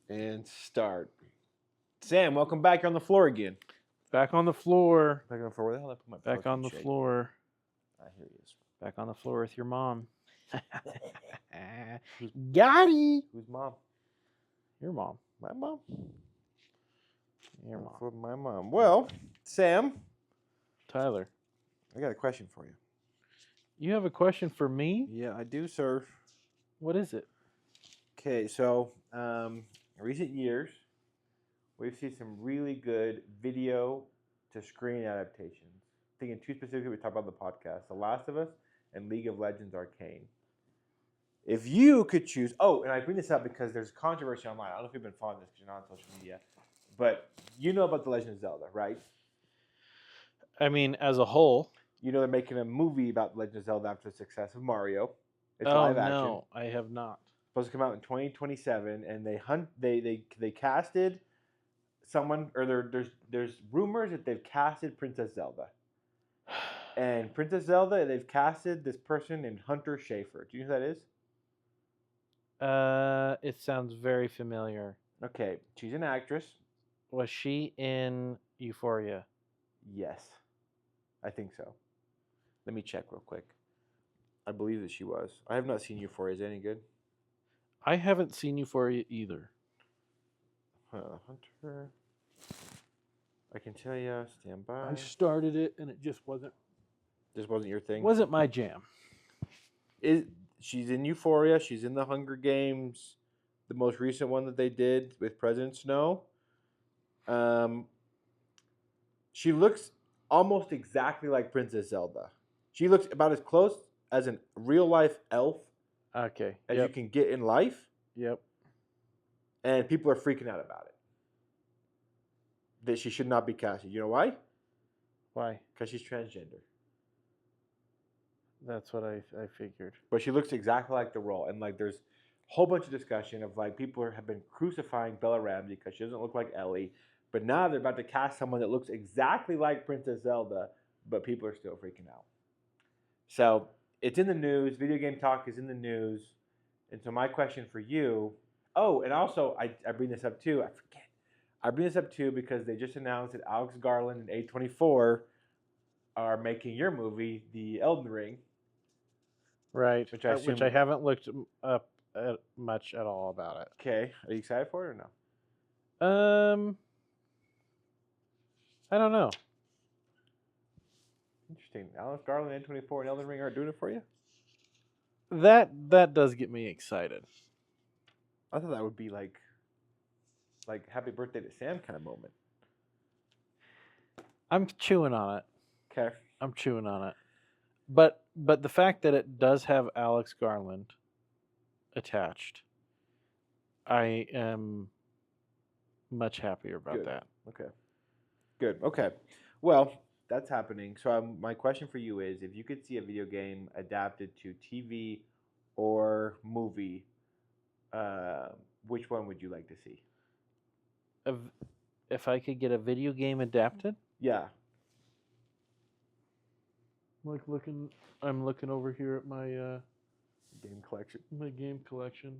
And start. Sam, welcome back. You're on the floor again. Back on the floor. Back on the floor. Where the hell did I put my Back on the protein shake? floor. Here he is. Back on the floor with your mom. Gotti. Who's mom? Your mom. My mom? Your mom. For my mom. Well, Sam, Tyler. I got a question for you. You have a question for me? Yeah, I do, sir. What is it? Okay, so in recent years, we've seen some really good video to screen adaptations. Thinking two specifically, we talked about on the podcast: The Last of Us and League of Legends Arcane. If you could choose, and I bring this up because there's controversy online. I don't know if you've been following this because you're not on social media, but you know about The Legend of Zelda, right? I mean, as a whole. You know they're making a movie about The Legend of Zelda after the success of Mario. It's live action. No, I have not. Supposed to come out in 2027, and they casted someone, or there's rumors that they've casted Princess Zelda. And Princess Zelda, they've casted this person named Hunter Schafer. Do you know who that is? It sounds very familiar. Okay, she's an actress. Was she in Euphoria? Yes, I think so. Let me check real quick. I believe that she was. I have not seen Euphoria. Is it any good? I haven't seen Euphoria either. Hunter. I can tell you. Stand by. I started it and it just wasn't. This wasn't your thing. Wasn't my jam. She's in Euphoria. She's in the Hunger Games, the most recent one that they did with President Snow. She looks almost exactly like Princess Zelda. She looks about as close as a real life elf as you can get in life. Yep. And people are freaking out about it. That she should not be casted. You know why? Why? Because she's transgender. That's what I figured. But she looks exactly like the role. And like there's a whole bunch of discussion of like people have been crucifying Bella Ramsey because she doesn't look like Ellie. But now they're about to cast someone that looks exactly like Princess Zelda, but people are still freaking out. So it's in the news. Video Game Talk is in the news. And so my question for you, and also I bring this up too. I bring this up too because they just announced that Alex Garland and A24 are making your movie, The Elden Ring. Right. Which I haven't looked up much at all about it. Okay. Are you excited for it or no? I don't know. Interesting. Alex Garland, A24, and Elden Ring are doing it for you? That does get me excited. I thought that would be like happy birthday to Sam kind of moment. I'm chewing on it. Okay. I'm chewing on it. But the fact that it does have Alex Garland attached, I am much happier about that. Okay. Good. Okay. Well, that's happening. So my question for you is, if you could see a video game adapted to TV or movie, which one would you like to see? If I could get a video game adapted? Yeah. I'm looking over here at my game collection. My game collection.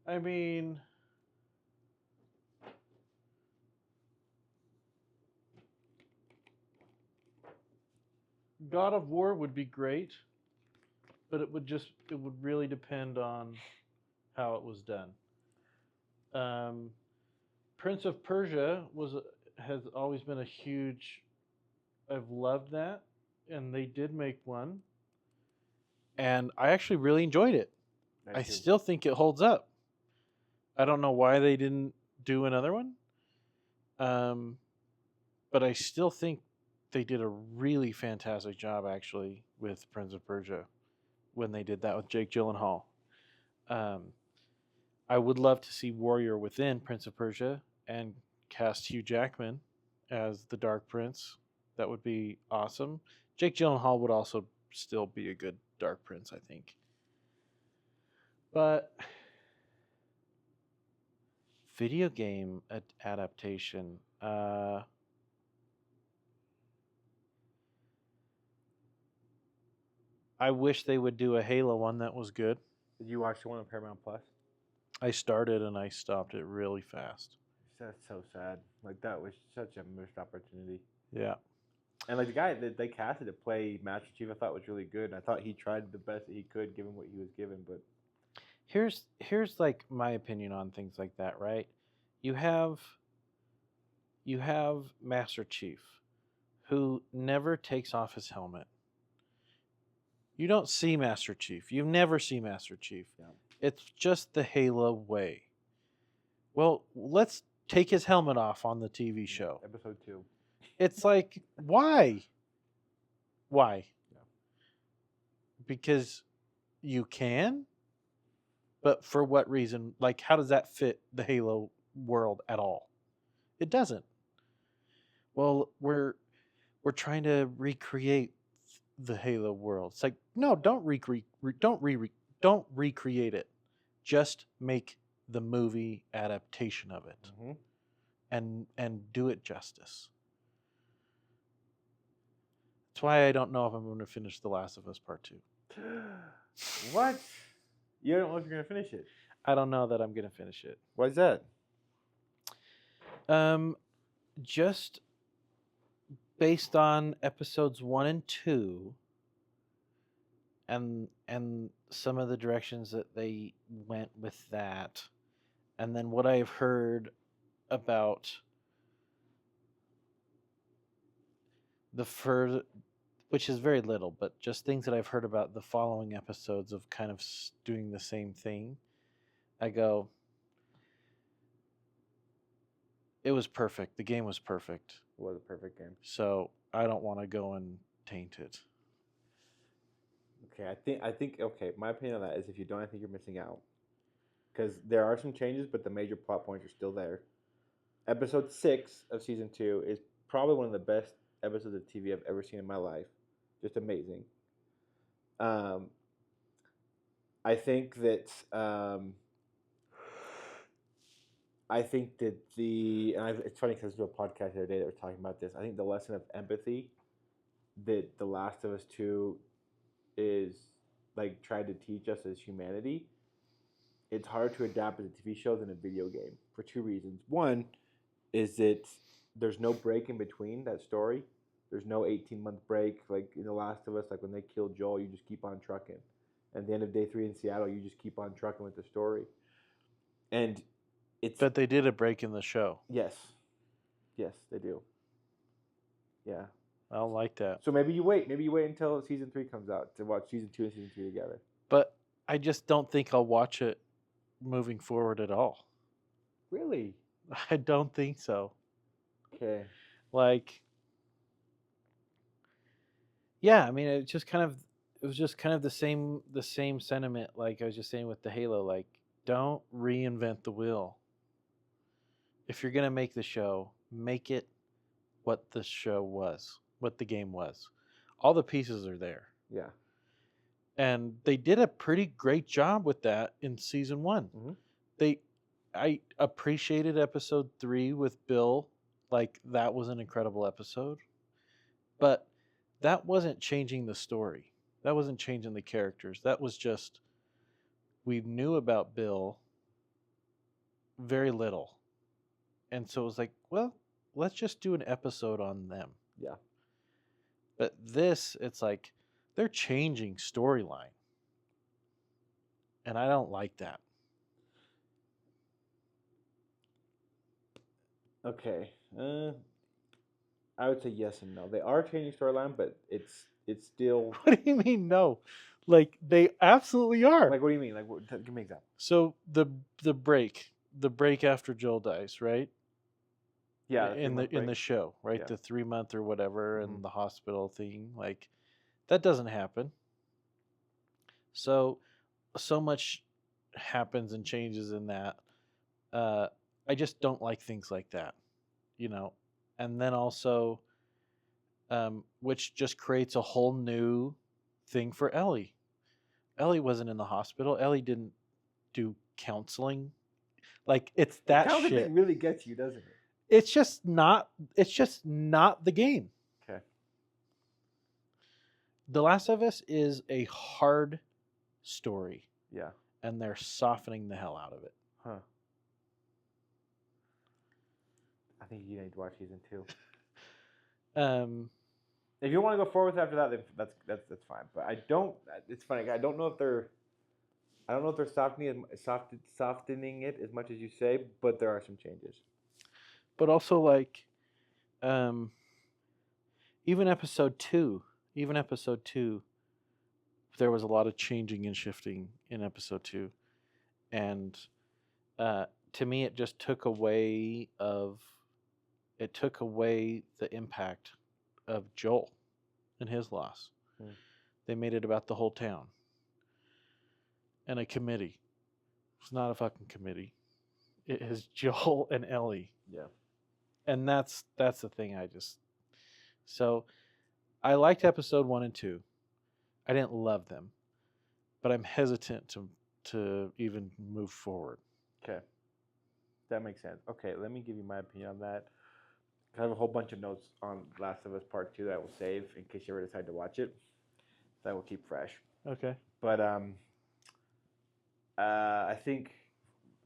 I mean, God of War would be great, but it would really depend on how it was done. Prince of Persia has always been a huge. I've loved that, and they did make one, and I actually really enjoyed it. I still think it holds up. I don't know why they didn't do another one, but I still think they did a really fantastic job actually with Prince of Persia when they did that with Jake Gyllenhaal. I would love to see Warrior Within Prince of Persia and cast Hugh Jackman as the Dark Prince. That would be awesome. Jake Gyllenhaal would also still be a good Dark Prince, I think. But video game adaptation. I wish they would do a Halo one that was good. Did you watch the one on Paramount Plus? I started and I stopped it really fast. That's so sad. Like that was such a missed opportunity. Yeah. And like the guy that they casted to play Master Chief, I thought was really good. And I thought he tried the best that he could, given what he was given. But Here's like my opinion on things like that, right? You have Master Chief, who never takes off his helmet. You don't see Master Chief. You never see Master Chief. Yeah. It's just the Halo way. Well, let's take his helmet off on the TV show. Episode 2. It's like, why? Why? Yeah. Because you can? But for what reason? Like, how does that fit the Halo world at all? It doesn't. Well, we're trying to recreate the Halo world. It's like, no, don't recreate it. Just make the movie adaptation of it, and do it justice. That's why I don't know if I'm going to finish The Last of Us Part 2. What? You don't know if you're going to finish it? I don't know that I'm going to finish it. Why is that? Just based on episodes 1 and 2 and some of the directions that they went with that, and then what I've heard about the further, which is very little, but just things that I've heard about the following episodes of kind of doing the same thing, I go, it was perfect. The game was perfect. It was a perfect game. So I don't want to go and taint it. Okay, I think. Okay, my opinion on that is if you don't, I think you're missing out. Because there are some changes, but the major plot points are still there. Episode 6 of season 2 is probably one of the best episodes of TV I've ever seen in my life. Just amazing. I think that it's funny because I was doing a podcast the other day that was talking about this. I think the lesson of empathy that The Last of Us 2 is like trying to teach us as humanity. It's harder to adapt as a TV show than a video game for 2 reasons. One is that there's no break in between that story. There's no 18-month break like in The Last of Us. Like when they kill Joel, you just keep on trucking. At the end of day 3 in Seattle, you just keep on trucking with the story. And But they did a break in the show. Yes, they do. Yeah. I don't like that. So maybe you wait. Maybe you wait until season 3 comes out to watch season 2 and season 3 together. But I just don't think I'll watch it moving forward at all. Really? I don't think so. Okay. Like, yeah, I mean, it was just kind of the same sentiment. Like I was just saying with the Halo, like, don't reinvent the wheel. If you're gonna make the show, make it what the show was, what the game was. All the pieces are there. Yeah. And they did a pretty great job with that in season 1. Mm-hmm. I appreciated episode 3 with Bill. Like, that was an incredible episode. But that wasn't changing the story. That wasn't changing the characters. That was just, we knew about Bill very little. And so it was like, well, let's just do an episode on them. Yeah. But this, it's like, they're changing storyline. And I don't like that. Okay. I would say yes and no. They are changing storyline, but it's still. What do you mean no? Like, they absolutely are. Like, what do you mean? Like, give me an example. So the break after Joel dies, right? Yeah. In the show, right? Yeah. The 3-month or whatever, Mm-hmm. and the hospital thing, like, that doesn't happen. So much happens and changes in that. I just don't like things like that, you know. And then also, which just creates a whole new thing for Ellie. Ellie wasn't in the hospital. Ellie didn't do counseling. Like, it's that the shit. thing really gets you, doesn't it? It's just not the game. Okay. The Last of Us is a hard story. Yeah. and they're softening the hell out of it. Huh. I think you need to watch season 2. If you want to go forward after that, then that's fine. But I don't. It's funny. I don't know if they're softening it as much as you say, but there are some changes. But also, like, even episode 2, there was a lot of changing and shifting in episode 2, and to me, it just took away the impact of Joel and his loss. They made it about the whole town and a committee. It's not a fucking committee. It is Joel and Ellie. Yeah. And that's the thing. So I liked episode 1 and 2. I didn't love them, but I'm hesitant to even move forward. Okay. That makes sense. Okay, let me give you my opinion on that. I have a whole bunch of notes on Last of Us Part 2 that I will save in case you ever decide to watch it. That will keep fresh. Okay. But I think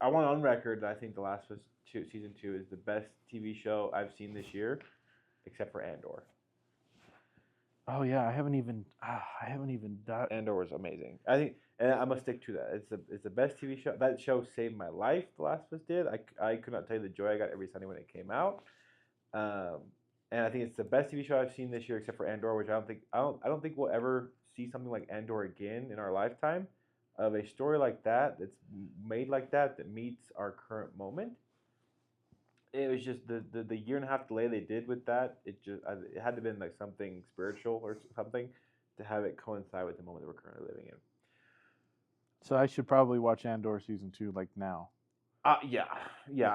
I want on record that I think The Last of Us season 2 is the best TV show I've seen this year, except for Andor. Oh yeah, I haven't even done. Andor was amazing. I think, and I'm gonna stick to that. It's the best TV show. That show saved my life. The Last of Us did. I could not tell you the joy I got every Sunday when it came out. And I think it's the best TV show I've seen this year, except for Andor, which I don't think we'll ever see something like Andor again in our lifetime, of a story like that that's made like that meets our current moment. It was just the year and a half delay they did with that. It had to have been like something spiritual or something to have it coincide with the moment that we're currently living in. So I should probably watch Andor season 2 like now. Yeah.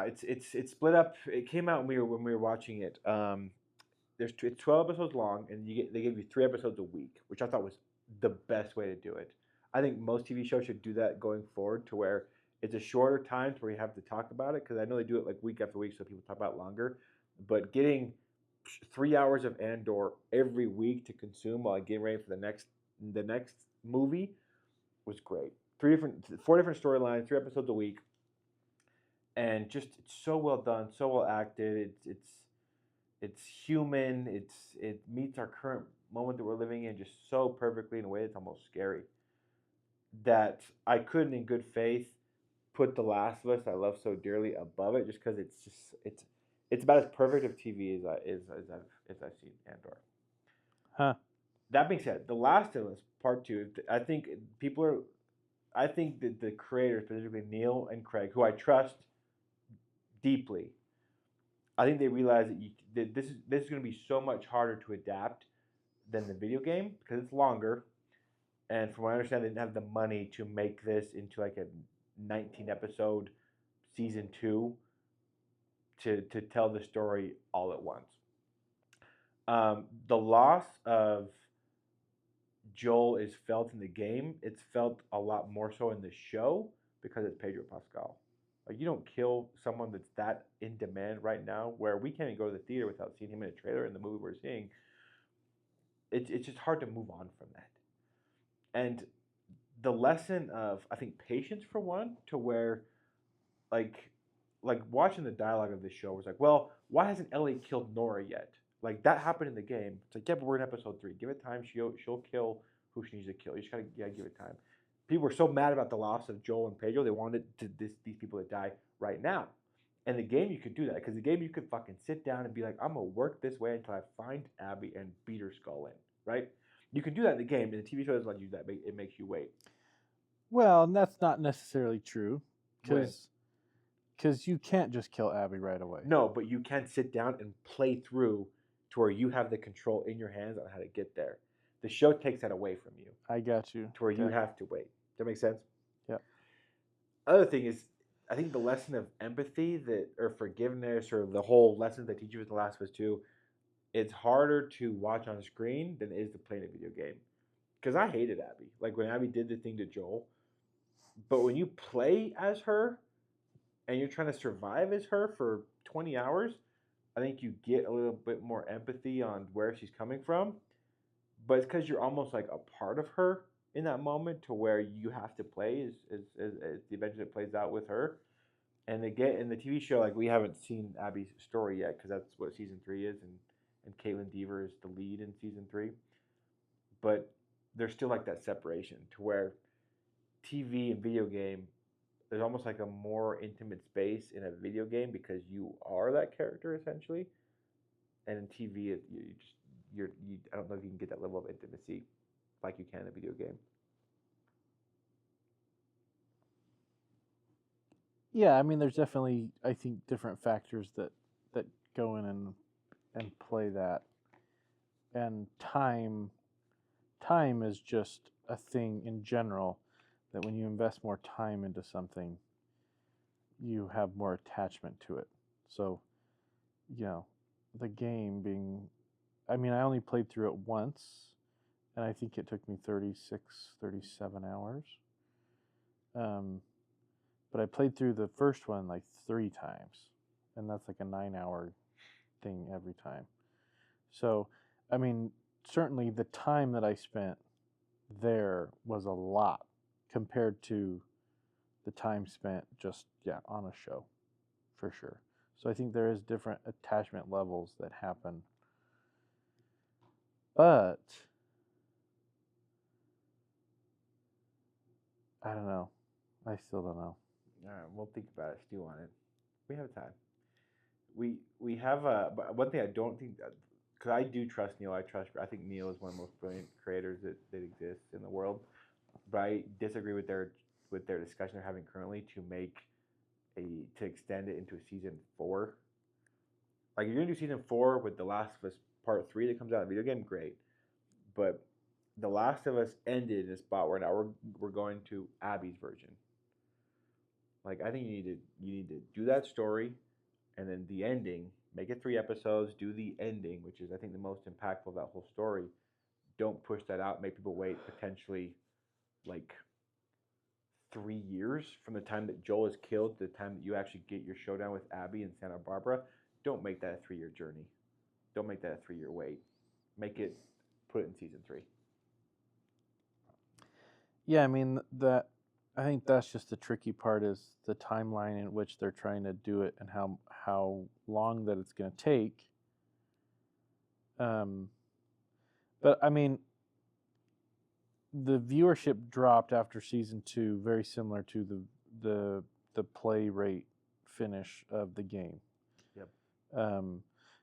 It's split up. It came out when we were watching it. It's 12 episodes long, and they give you 3 episodes a week, which I thought was the best way to do it. I think most TV shows should do that going forward, to where it's a shorter time to where you have to talk about it, because I know they do it like week after week, so people talk about it longer. But getting 3 hours of Andor every week to consume while getting ready for the next movie was great. 4 different storylines, 3 episodes a week, and just it's so well done, so well acted. It's human. It meets our current moment that we're living in just so perfectly in a way that's almost scary. That I couldn't, in good faith, put The Last of Us I love so dearly above it, just because it's about as perfect of TV as I've seen Andor. Huh. That being said, The Last of Us Part 2, I think that the creators, specifically Neil and Craig, who I trust deeply, I think they realize that this is going to be so much harder to adapt than the video game, because it's longer. And from what I understand, they didn't have the money to make this into like a 19-episode season 2 to tell the story all at once. The loss of Joel is felt in the game. It's felt a lot more so in the show because it's Pedro Pascal. Like, you don't kill someone that's that in demand right now, where we can't even go to the theater without seeing him in a trailer in the movie we're seeing. It's just hard to move on from that. And the lesson of, I think, patience, for one, to where, like watching the dialogue of this show was like, well, why hasn't Ellie killed Nora yet? Like, that happened in the game. It's like, yeah, but we're in episode 3. Give it time. She'll kill who she needs to kill. You just gotta give it time. People were so mad about the loss of Joel and Pedro, they wanted these people to die right now. In the game, you could do that, because the game you could fucking sit down and be like, I'm gonna work this way until I find Abby and beat her skull in, right? You can do that in the game, and the TV show doesn't let you do that. It makes you wait. Well, and that's not necessarily true, because you can't just kill Abby right away. No, but you can sit down and play through to where you have the control in your hands on how to get there. The show takes that away from you. I got you. To where you have to wait. Does that make sense? Yeah. Other thing is, I think the lesson of empathy or forgiveness, or the whole lesson they teach you with The Last of Us 2, it's harder to watch on screen than it is to play in a video game. Because I hated Abby. Like, when Abby did the thing to Joel. But when you play as her and you're trying to survive as her for 20 hours, I think you get a little bit more empathy on where she's coming from. But it's because you're almost like a part of her in that moment to where you have to play as the adventure that plays out with her. And they get in the TV show, like we haven't seen Abby's story yet because that's what season 3 is, and Caitlin Deaver is the lead in season 3. But there's still like that separation to where TV and video game, there's almost like a more intimate space in a video game because you are that character essentially, and in TV, I don't know if you can get that level of intimacy like you can in a video game. Yeah, I mean, there's definitely, I think, different factors that go in and play that, and time is just a thing in general that when you invest more time into something, you have more attachment to it. So, you know, the game being, I mean, I only played through it once, and I think it took me 36, 37 hours. But I played through the first one like 3 times, and that's like a 9-hour thing every time. So, I mean, certainly the time that I spent there was a lot compared to the time spent just, on a show, for sure. So I think there is different attachment levels that happen. But I don't know. I still don't know. All right, we'll think about it. Stew on it. We have time. We have but one thing I don't think, because I do trust Neil. I think Neil is one of the most brilliant creators that exists in the world. But I disagree with their discussion they're having currently to extend it into a season 4. Like if you're gonna do season 4 with The Last of Us Part 3 that comes out in the video game, great. But The Last of Us ended in a spot where now we're going to Abby's version. Like I think you need to do that story, and then the ending. Make it 3 episodes. Do the ending, which is I think the most impactful of that whole story. Don't push that out. Make people wait potentially like 3 years from the time that Joel is killed to the time that you actually get your showdown with Abby in Santa Barbara. Don't make that a 3-year journey. Don't make that a 3-year wait. Put it in season 3. Yeah, I mean I think that's just the tricky part is the timeline in which they're trying to do it and how long that it's going to take. But I mean, the viewership dropped after season 2, very similar to the play rate finish of the game. Yep.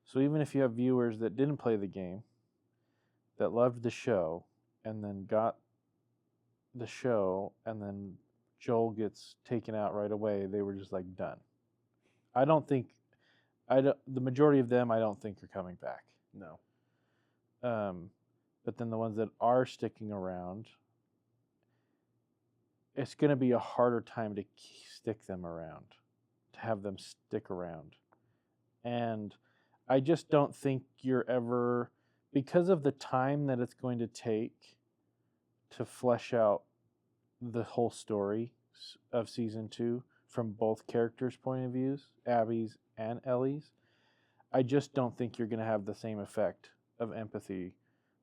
So even if you have viewers that didn't play the game, that loved the show, and then got the show, and then Joel gets taken out right away, they were just like done. The majority of them I don't think are coming back. No. But then the ones that are sticking around, it's going to be a harder time to stick them around, to have them stick around. And I just don't think you're ever, because of the time that it's going to take to flesh out the whole story of season 2 from both characters' point of views, Abby's and Ellie's, I just don't think you're going to have the same effect of empathy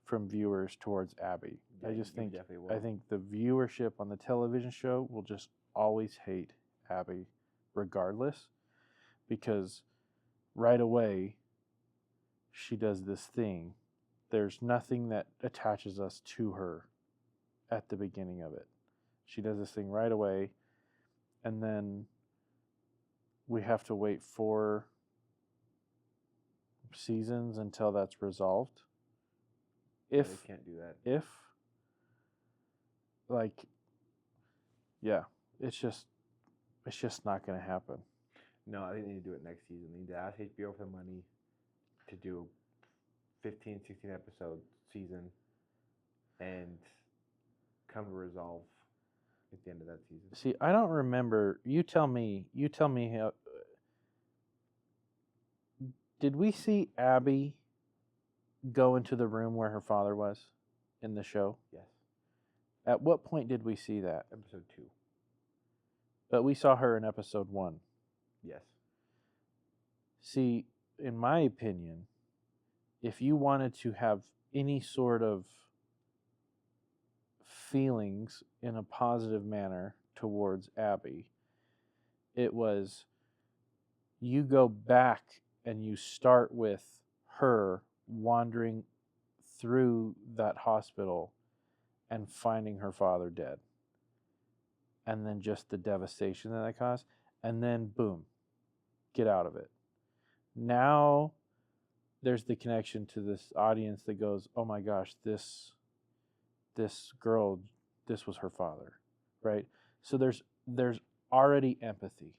from viewers towards Abby. Yeah, I think the viewership on the television show will just always hate Abby regardless, because right away she does this thing. There's nothing that attaches us to her at the beginning of it. She does this thing right away, and then we have to wait 4 seasons until that's resolved. They can't do that. It's just not going to happen. No, I think they need to do it next season. They need to ask HBO for the money to do 15, 16 episode season and come to resolve at the end of that season. See, I don't remember. You tell me how. Did we see Abby go into the room where her father was in the show? Yes. At what point did we see that? Episode 2. But we saw her in episode 1. Yes. See, in my opinion, if you wanted to have any sort of feelings in a positive manner towards Abby. It was, you go back and you start with her wandering through that hospital and finding her father dead. And then just the devastation that caused. And then, boom, get out of it. Now there's the connection to this audience that goes, oh my gosh, this girl, this was her father, right? So there's already empathy.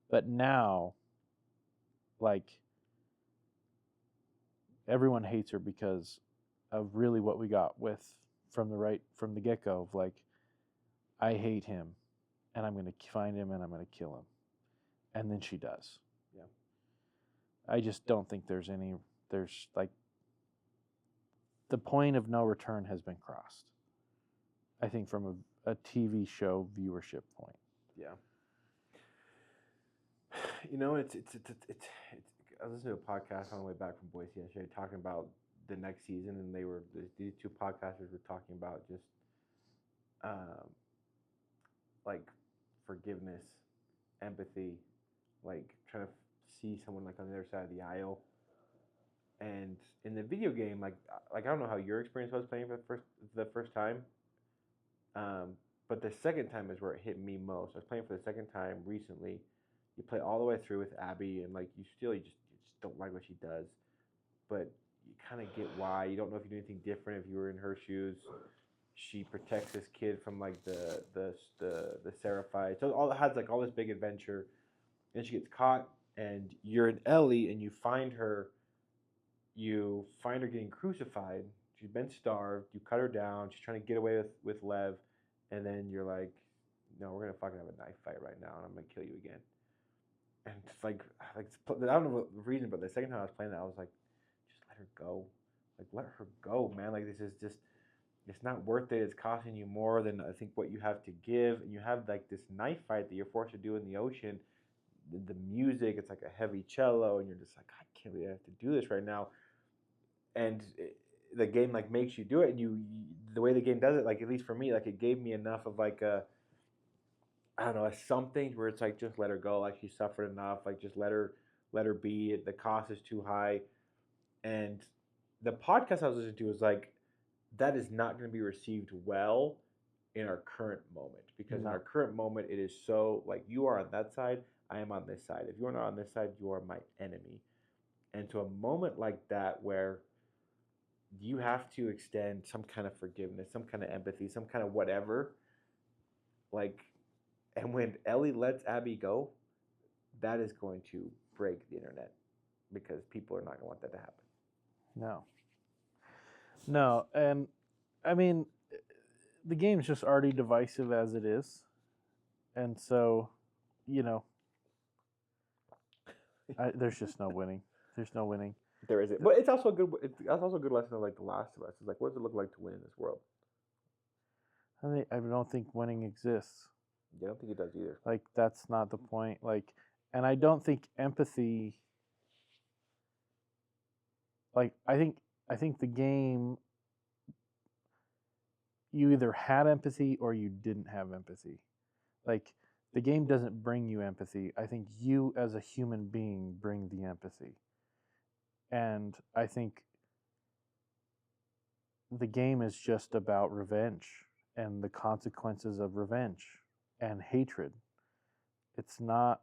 But now, like, everyone hates her because of really what we got from the get-go of, like, I hate him and I'm going to find him and I'm going to kill him. And then she does. Yeah. I just don't think there's like, the point of no return has been crossed. I think from a TV show viewership point. Yeah. You know, it's I was listening to a podcast on the way back from Boise yesterday talking about the next season, and these two podcasters were talking about just like forgiveness, empathy, like trying to see someone like on the other side of the aisle. And in the video game, like I don't know how your experience was playing for the first time, but the second time is where it hit me most. I was playing for the second time recently. You play all the way through with Abby, and like you just don't like what she does, but you kind of get why. You don't know if you do anything different if you were in her shoes. She protects this kid from like the Seraphites. So all it has like all this big adventure, and she gets caught, and you're in Ellie, and you find her getting crucified. She's been starved. You cut her down. She's trying to get away with Lev, and then you're like, no, we're gonna fucking have a knife fight right now, and I'm gonna kill you again. And it's like I don't know the reason, but the second time I was playing that, I was like, just let her go. Like, let her go, man. Like, this is just, it's not worth it. It's costing you more than I think what you have to give. And you have like this knife fight that you're forced to do in the ocean. The music, it's like a heavy cello, and you're just like, I can't believe I have to do this right now. And the game like makes you do it, and you the way the game does it, like at least for me, like it gave me enough of like a, I don't know, something where it's like, just let her go. Like, she suffered enough. Like, just let her be. The cost is too high. And the podcast I was listening to was like, that is not going to be received well in our current moment, because in our current moment, it is so like, you are on that side, I am on this side. If you are not on this side, you are my enemy. And to a moment like that where you have to extend some kind of forgiveness, some kind of empathy, some kind of whatever, like. And when Ellie lets Abby go, that is going to break the internet, because people are not going to want that to happen. No, and I mean, the game's just already divisive as it is, and so, you know, there's just no winning. There's no winning. There isn't, but it's also a good. That's also a good lesson of like The Last of Us. It's like, what does it look like to win in this world? I don't think winning exists. Yeah, I don't think it does either. Like, that's not the point. Like, and I don't think empathy. Like, I think the game, you either had empathy or you didn't have empathy. Like, the game doesn't bring you empathy. I think you as a human being bring the empathy. And I think the game is just about revenge and the consequences of revenge and hatred. It's not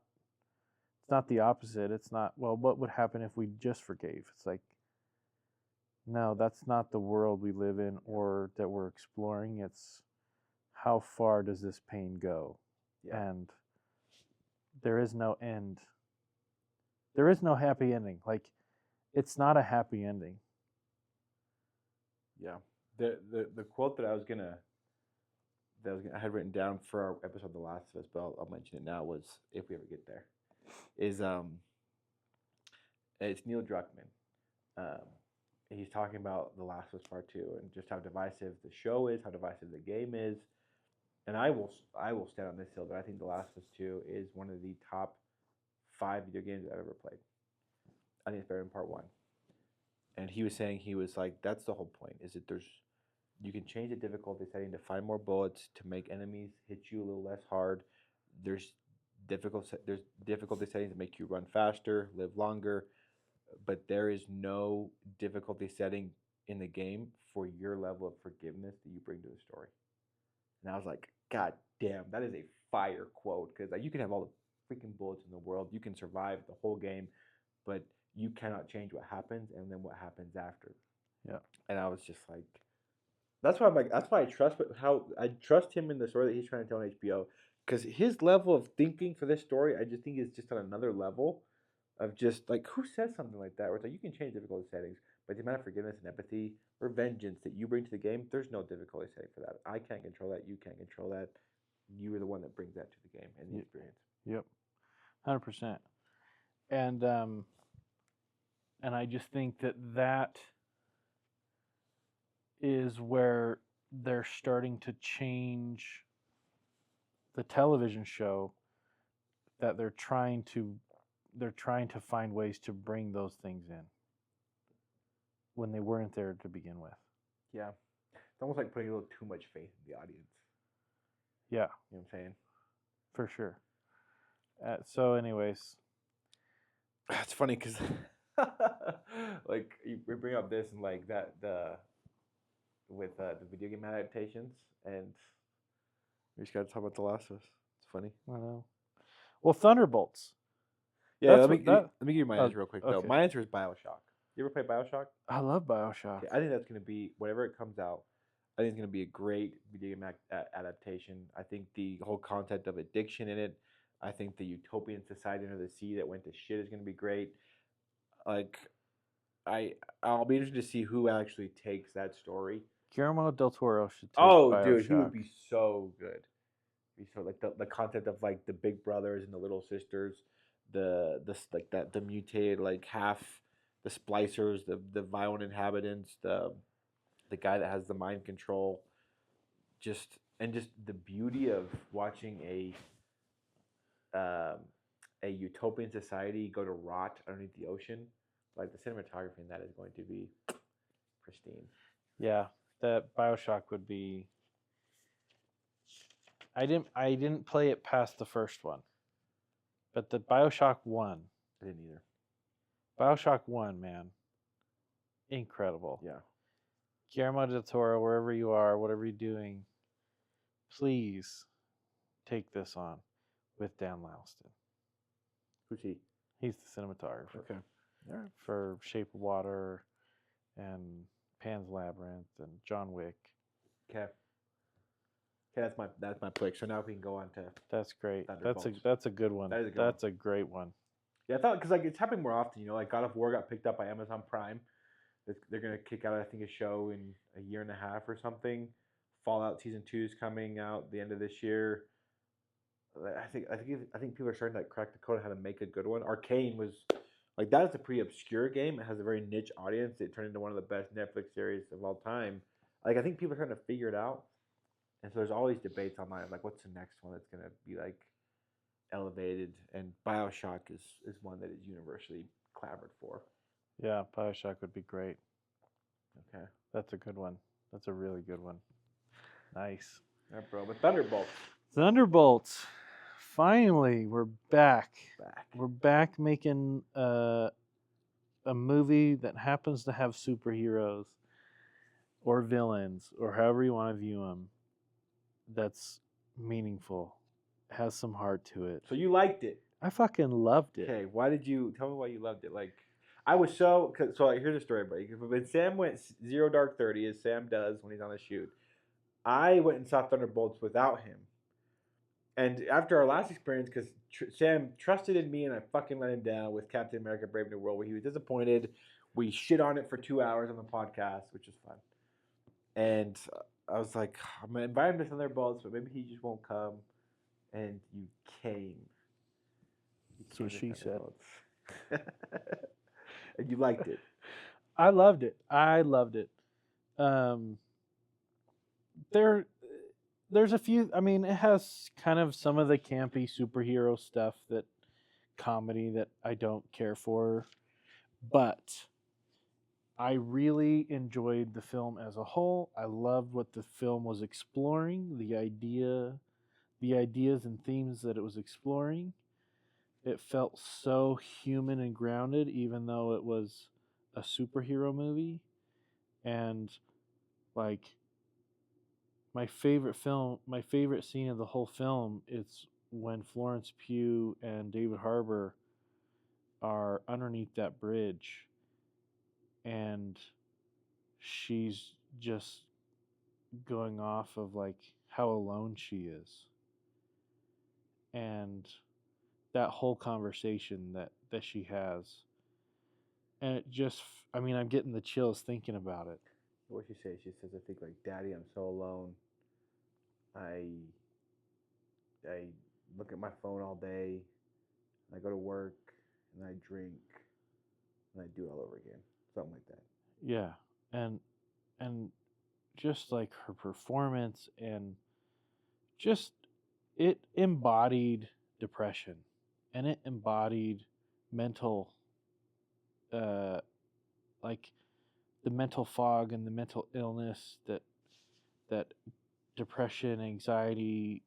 the opposite. It's not, well, what would happen if we just forgave? It's like, no, that's not the world we live in or that we're exploring. It's, how far does this pain go? Yeah. And there is no end. There is no happy ending. Like, it's not a happy ending. Yeah. The quote that I had written down for our episode The Last of Us, but I'll mention it now, was, if we ever get there, is it's Neil Druckmann. He's talking about The Last of Us Part 2 and just how divisive the show is, how divisive the game is. And I will stand on this hill that I think The Last of Us 2 is one of the top 5 video games I've ever played. I think it's better than Part 1. And he was saying, he was like, that's the whole point, is that there's You can change the difficulty setting to find more bullets, to make enemies hit you a little less hard. There's there's difficulty settings to make you run faster, live longer, but there is no difficulty setting in the game for your level of forgiveness that you bring to the story. And I was like, God damn, that is a fire quote, because like, you can have all the freaking bullets in the world, you can survive the whole game, but you cannot change what happens and then what happens after. Yeah. And I was just like, that's why I'm like, that's why I trust how I trust him in the story that he's trying to tell on HBO, because his level of thinking for this story, I just think is just on another level of just like, who says something like that? Where it's like, you can change difficulty settings, but the amount of forgiveness and empathy or vengeance that you bring to the game, there's no difficulty setting for that. I can't control that. You can't control that. You are the one that brings that to the game and the experience. Yep, 100%. And I just think that is where they're starting to change the television show, that they're trying to find ways to bring those things in when they weren't there to begin with. Yeah. It's almost like putting a little too much faith in the audience. Yeah. You know what I'm saying? For sure. So anyways. It's funny because like you bring up this and like that with the video game adaptations, and we just got to talk about The Last of Us. It's funny. I know. Well, Thunderbolts. Yeah, let me give you my answer real quick though. Okay. My answer is BioShock. You ever play BioShock? I love BioShock. Okay, I think that's going to be, whenever it comes out, I think it's going to be a great video game adaptation. I think the whole concept of addiction in it, I think the utopian society under the sea that went to shit is going to be great. Like, I'll be interested to see who actually takes that story. Guillermo del Toro should take BioShock. Dude, he BioShock. would be so good. He's so like the concept of like the big brothers and the little sisters, the mutated like half, the splicers, the violent inhabitants, the guy that has the mind control, just the beauty of watching a utopian society go to rot underneath the ocean. Like, the cinematography in that is going to be pristine. Yeah, that BioShock would be. I didn't play it past the first one, but the BioShock 1. I didn't either. BioShock 1, man, incredible. Yeah. Guillermo del Toro, wherever you are, whatever you're doing, please take this on with Dan Louston. Who's he? He's the cinematographer. Okay. All right. For Shape of Water and Pan's Labyrinth and John Wick. Okay. Okay, that's my pick. So now we can go on to. That's great. Thunderbolts. That's a good one. That is a good That's a great one. Yeah, I thought, because like it's happening more often. You know, like God of War got picked up by Amazon Prime. They're gonna kick out, I think, a show in a year and a half or something. Fallout Season 2 is coming out the end of this year. I think people are starting to like crack the code on how to make a good one. Arcane was like, that is a pretty obscure game. It has a very niche audience. It turned into one of the best Netflix series of all time. Like, I think people are starting to figure it out. And so there's all these debates online of like, what's the next one that's gonna be like elevated? And BioShock is one that is universally clamored for. Yeah, BioShock would be great. Okay. That's a good one. That's a really good one. Nice. All right, bro. But Thunderbolts. Thunderbolts. Finally, we're back. Back. We're back making a movie that happens to have superheroes or villains or however you want to view them. That's meaningful. Has some heart to it. So you liked it. I fucking loved it. Okay, tell me why you loved it? Like, I was so like, here's a story, buddy. When Sam went Zero Dark 30, as Sam does when he's on a shoot, I went and saw Thunderbolts without him. And after our last experience, because Sam trusted in me and I fucking let him down with Captain America: Brave New World, where he was disappointed. We shit on it for 2 hours on the podcast, which was fun. And I was like, I'm gonna invite him to Thunderbolts, but maybe he just won't come. And you came. That's what she said. And you liked it. I loved it. There's a few. I mean, it has kind of some of the campy superhero stuff, that comedy that I don't care for, but I really enjoyed the film as a whole. I loved what the film was exploring, the ideas and themes that it was exploring. It felt so human and grounded, even though it was a superhero movie. And like my favorite scene of the whole film is when Florence Pugh and David Harbour are underneath that bridge, and she's just going off of like how alone she is, and that whole conversation that she has, and it just, I mean, I'm getting the chills thinking about it. What she says? She says, "I think like, Daddy, I'm so alone. I I look at my phone all day. And I go to work and I drink and I do it all over again." Something like that. Yeah, and and just like her performance, and just, it embodied depression, and it embodied mental, uh like the mental fog and the mental illness that depression, anxiety,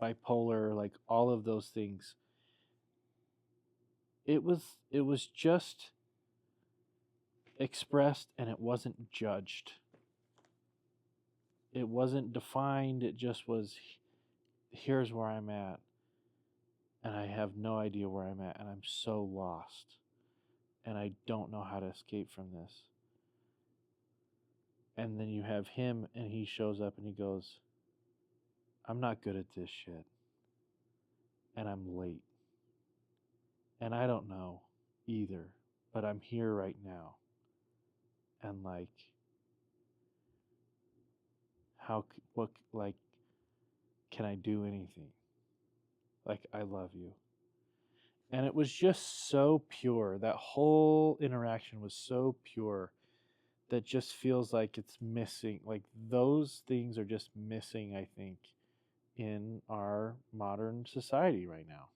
bipolar, like all of those things. It was just expressed, and it wasn't judged. It wasn't defined. It just was, here's where I'm at, and I have no idea where I'm at, and I'm so lost, and I don't know how to escape from this. And then you have him, and he shows up and he goes, I'm not good at this shit, and I'm late, and I don't know either, but I'm here right now. And like, like, can I do anything? Like, I love you. And it was just so pure. That whole interaction was so pure that just feels like it's missing. Like, those things are just missing, I think, in our modern society right now.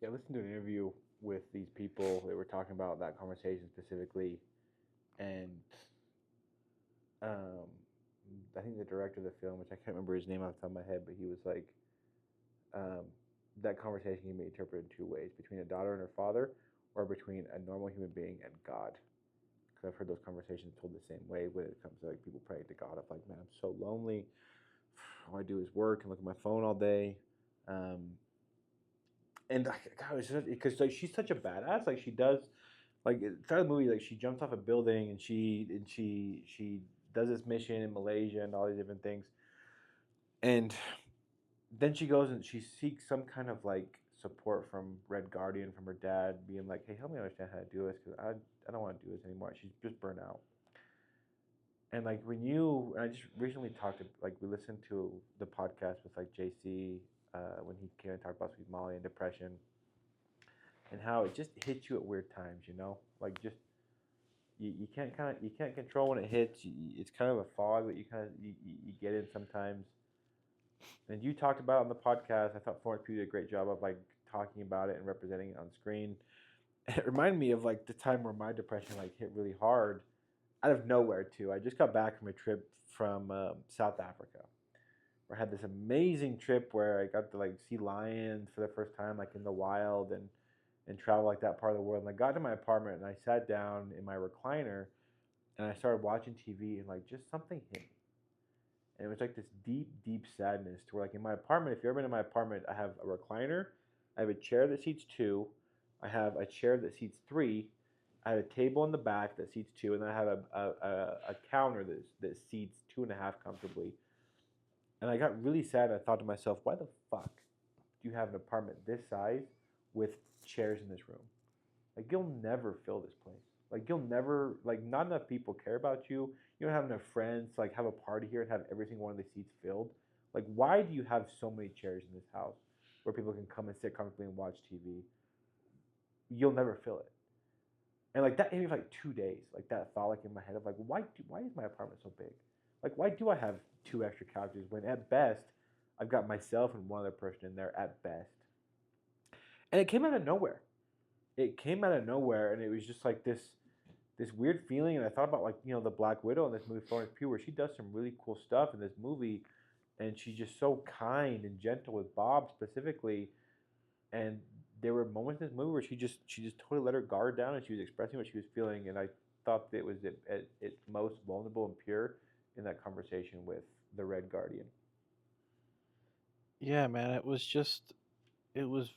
Yeah, I listened to an interview with these people. They were talking about that conversation specifically, and um, I think the director of the film, which I can't remember his name off the top of my head, but he was like, um, that conversation can be interpreted in two ways: between a daughter and her father, or between a normal human being and God. Because I've heard those conversations told the same way when it comes to like people praying to God of like, man, I'm so lonely. All I do is work and look at my phone all day. And God, it's just because like she's such a badass. Like she does, like it started the movie, like she jumps off a building and she does this mission in Malaysia and all these different things, and then she goes and she seeks some kind of like support from Red Guardian, from her dad, being like, hey, help me understand how to do this because I don't want to do this anymore. She's just burnt out. And like I just recently talked to, like we listened to the podcast with like JC when he came and talked about Sweet Molly and depression, and how it just hits you at weird times, you know, like just you can't control when it hits. It's kind of a fog that you get in sometimes. And you talked about it on the podcast. I thought Florence Pugh did a great job of like talking about it and representing it on screen. And it reminded me of like the time where my depression like hit really hard out of nowhere too. I just got back from a trip from South Africa, where I had this amazing trip where I got to like see lions for the first time, like in the wild, and travel like that part of the world. And I got to my apartment and I sat down in my recliner and I started watching TV, and like just something hit me. And it was like this deep, deep sadness to where like in my apartment, if you've ever been in my apartment, I have a recliner, I have a chair that seats two, I have a chair that seats three, I have a table in the back that seats two, and then I have a counter that seats 2.5 comfortably. And I got really sad. I thought to myself, why the fuck do you have an apartment this size with chairs in this room? Like, you'll never fill this place. Like, you'll never, like, not enough people care about you. You don't have enough friends to, like, have a party here and have every single one of the seats filled. Like, why do you have so many chairs in this house where people can come and sit comfortably and watch TV? You'll never fill it. And, like, that hit me for, like, 2 days. Like, that thought, like, in my head of, like, why is my apartment so big? Like, why do I have 2 extra couches when, at best, I've got myself and one other person in there at best? And it came out of nowhere. it came out of nowhere, and it was just like this weird feeling. And I thought about, like, the Black Widow in this movie, Florence Pugh, where she does some really cool stuff in this movie, and she's just so kind and gentle with Bob specifically. And there were moments in this movie where she just totally let her guard down, and she was expressing what she was feeling. And I thought that it was at its most vulnerable and pure in that conversation with the Red Guardian. Yeah, man, it was just it was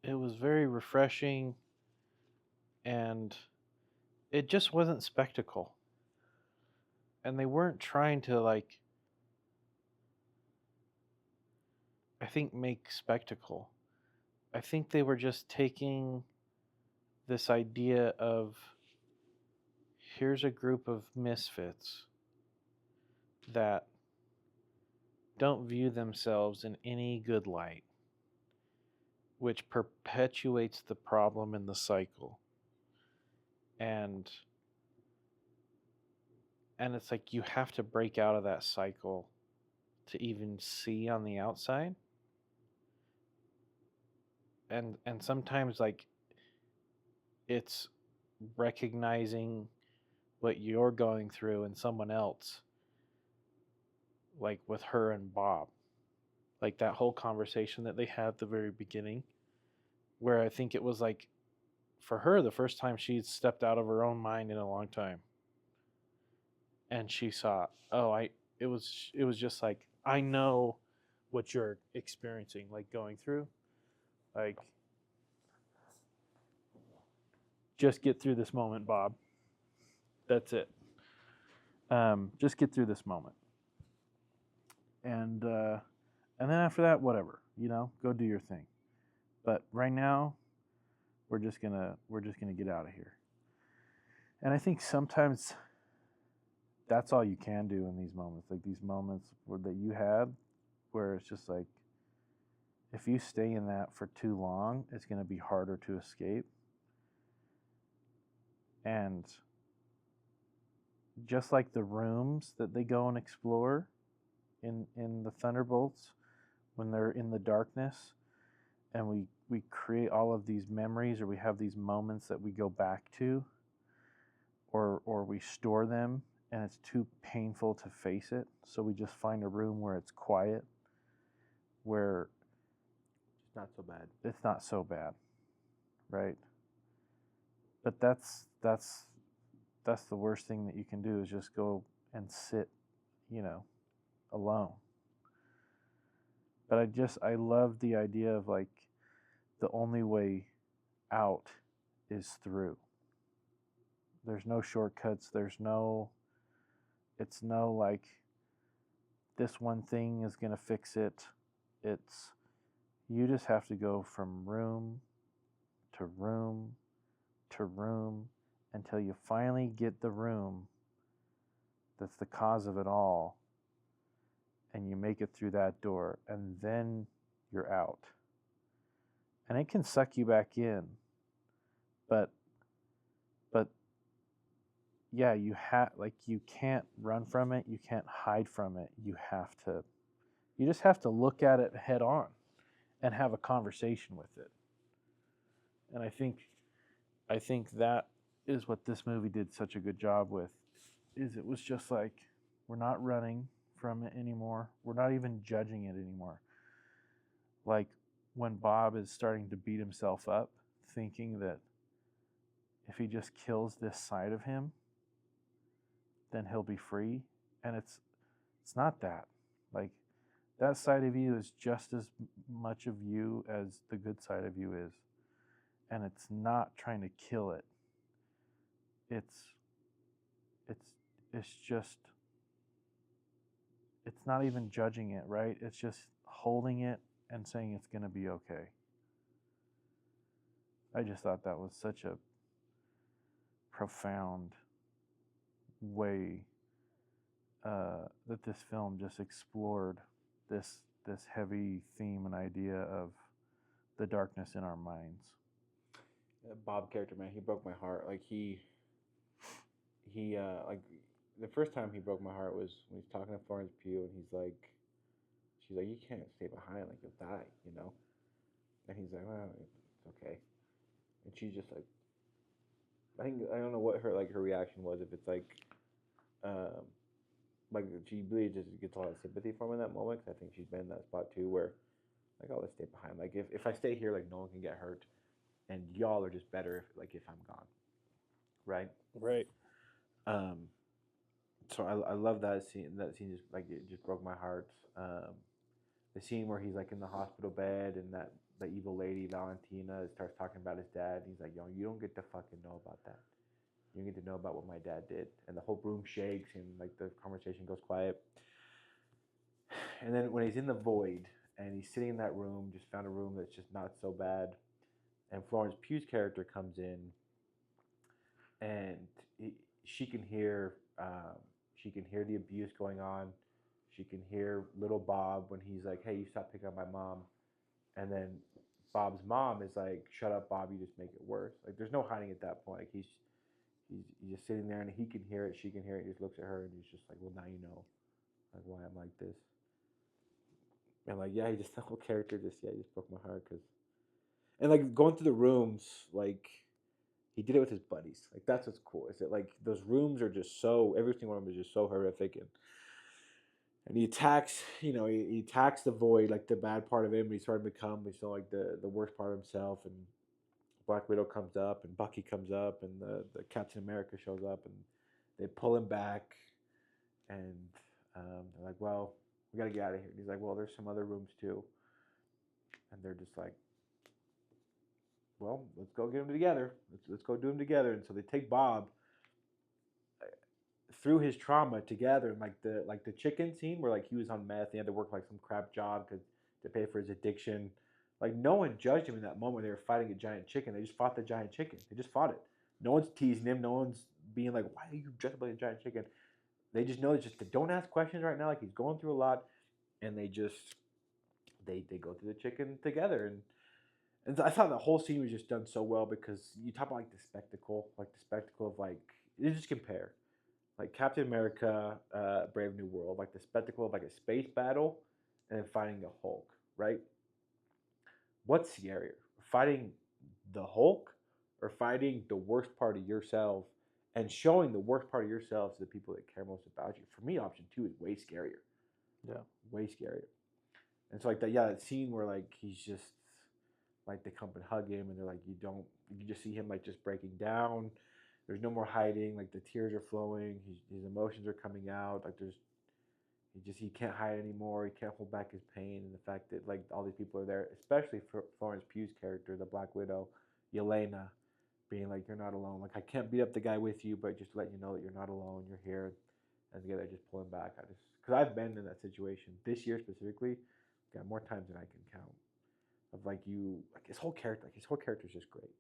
it was very refreshing, and it just wasn't spectacle. And they weren't trying to, like, I think, make spectacle. I think they were just taking this idea of, here's a group of misfits that don't view themselves in any good light, which perpetuates the problem in the cycle. And it's like you have to break out of that cycle to even see on the outside. And sometimes, like, it's recognizing what you're going through in someone else, like with her and Bob. Like that whole conversation that they had at the very beginning, where I think it was like, for her, the first time she'd stepped out of her own mind in a long time. And she saw, it was just like, I know what you're experiencing, like going through. Like, just get through this moment, Bob. That's it. Just get through this moment. And then after that, whatever, go do your thing. But right now, we're just gonna get out of here. And I think sometimes that's all you can do in these moments, like these moments that you had, where it's just like, if you stay in that for too long, it's going to be harder to escape. And just like the rooms that they go and explore in the Thunderbolts, when they're in the darkness, and we create all of these memories, or we have these moments that we go back to, or we store them, and it's too painful to face it, so we just find a room where it's quiet, where It's not so bad. it's not so bad, right? But that's the worst thing that you can do, is just go and sit, alone. But I love the idea of, like, the only way out is through. There's no shortcuts. It's no like, this one thing is going to fix it. It's, you just have to go from room to room to room until you finally get the room that's the cause of it all, and you make it through that door, and then you're out. And it can suck you back in, but yeah, you can't run from it, you can't hide from it. You just have to look at it head on and have a conversation with it. And I think that is what this movie did such a good job with, is it was just like, we're not running from it anymore. We're not even judging it anymore. Like, when Bob is starting to beat himself up, thinking that if he just kills this side of him, then he'll be free. And it's not that. Like, that side of you is just as much of you as the good side of you is. And it's not trying to kill it. It's not even judging it, right? It's just holding it and saying it's going to be okay. I just thought that was such a profound way that this film just explored this heavy theme and idea of the darkness in our minds. Bob character, man, he broke my heart. Like he like, the first time he broke my heart was when he's talking to Florence Pugh, and she's like, you can't stay behind, like, you'll die, And he's like, well, it's okay. and she's just like, I don't know what her reaction was. If it's um, like she really just gets a lot of sympathy from in that moment. 'Cause I think she's been in that spot too, where like, oh, let's stay behind. Like if I stay here, like no one can get hurt, and y'all are just better if I'm gone, right? Right. Um, so I love that scene. That scene just like it just broke my heart. The scene where he's like in the hospital bed and that the evil lady Valentina starts talking about his dad. And he's like, "Yo, you don't get to fucking know about that. You don't get to know about what my dad did." And the whole room shakes and like the conversation goes quiet. And then when he's in the void and he's sitting in that room, just found a room that's just not so bad. And Florence Pugh's character comes in, and he, she can hear she can hear the abuse going on. She can hear little Bob when he's like, "Hey, you stop picking on my mom," and then Bob's mom is like, "Shut up, Bob! You just make it worse." Like, there's no hiding at that point. Like, he's just sitting there, and he can hear it. She can hear it. He just looks at her, and he's just like, "Well, now you know, like why I'm like this." And like, yeah, he just the whole character just he just broke my heart because and like going through the rooms, like he did it with his buddies. Like that's what's cool. Is that like those rooms are just so every single one of them is just so horrific and he attacks, he attacks the void, like the bad part of him. He's starting to become, like the worst part of himself. And Black Widow comes up, and Bucky comes up, and the Captain America shows up, and they pull him back, and they're like, "Well, we gotta get out of here." And he's like, "Well, there's some other rooms too," and they're just like, "Well, let's go get them together. Let's go do them together." And so they take Bob through his trauma together, and like the chicken scene where like he was on meth, he had to work like some crap job to pay for his addiction. Like no one judged him in that moment. They were fighting a giant chicken. They just fought the giant chicken. They just fought it. No one's teasing him. No one's being like, "Why are you dressed up like a giant chicken?" They just know it's just don't ask questions right now. Like he's going through a lot, and they just they go through the chicken together. And I thought the whole scene was just done so well because you talk about like the spectacle of like you just compare like Captain America, Brave New World, like the spectacle of like a space battle, and then fighting the Hulk, right? What's scarier, fighting the Hulk or fighting the worst part of yourself and showing the worst part of yourself to the people that care most about you? For me, option two is way scarier. Yeah. Way scarier. And so like that scene where like he's just like they come and hug him and they're like you just see him like just breaking down. There's no more hiding. Like the tears are flowing. His emotions are coming out. Like he can't hide anymore. He can't hold back his pain and the fact that like all these people are there, especially for Florence Pugh's character, the Black Widow, Yelena, being like, "You're not alone. Like I can't beat up the guy with you, but just let you know that you're not alone. You're here." And together, just pulling back. Because I've been in that situation this year specifically, got more times than I can count. Of like his whole character, is just great.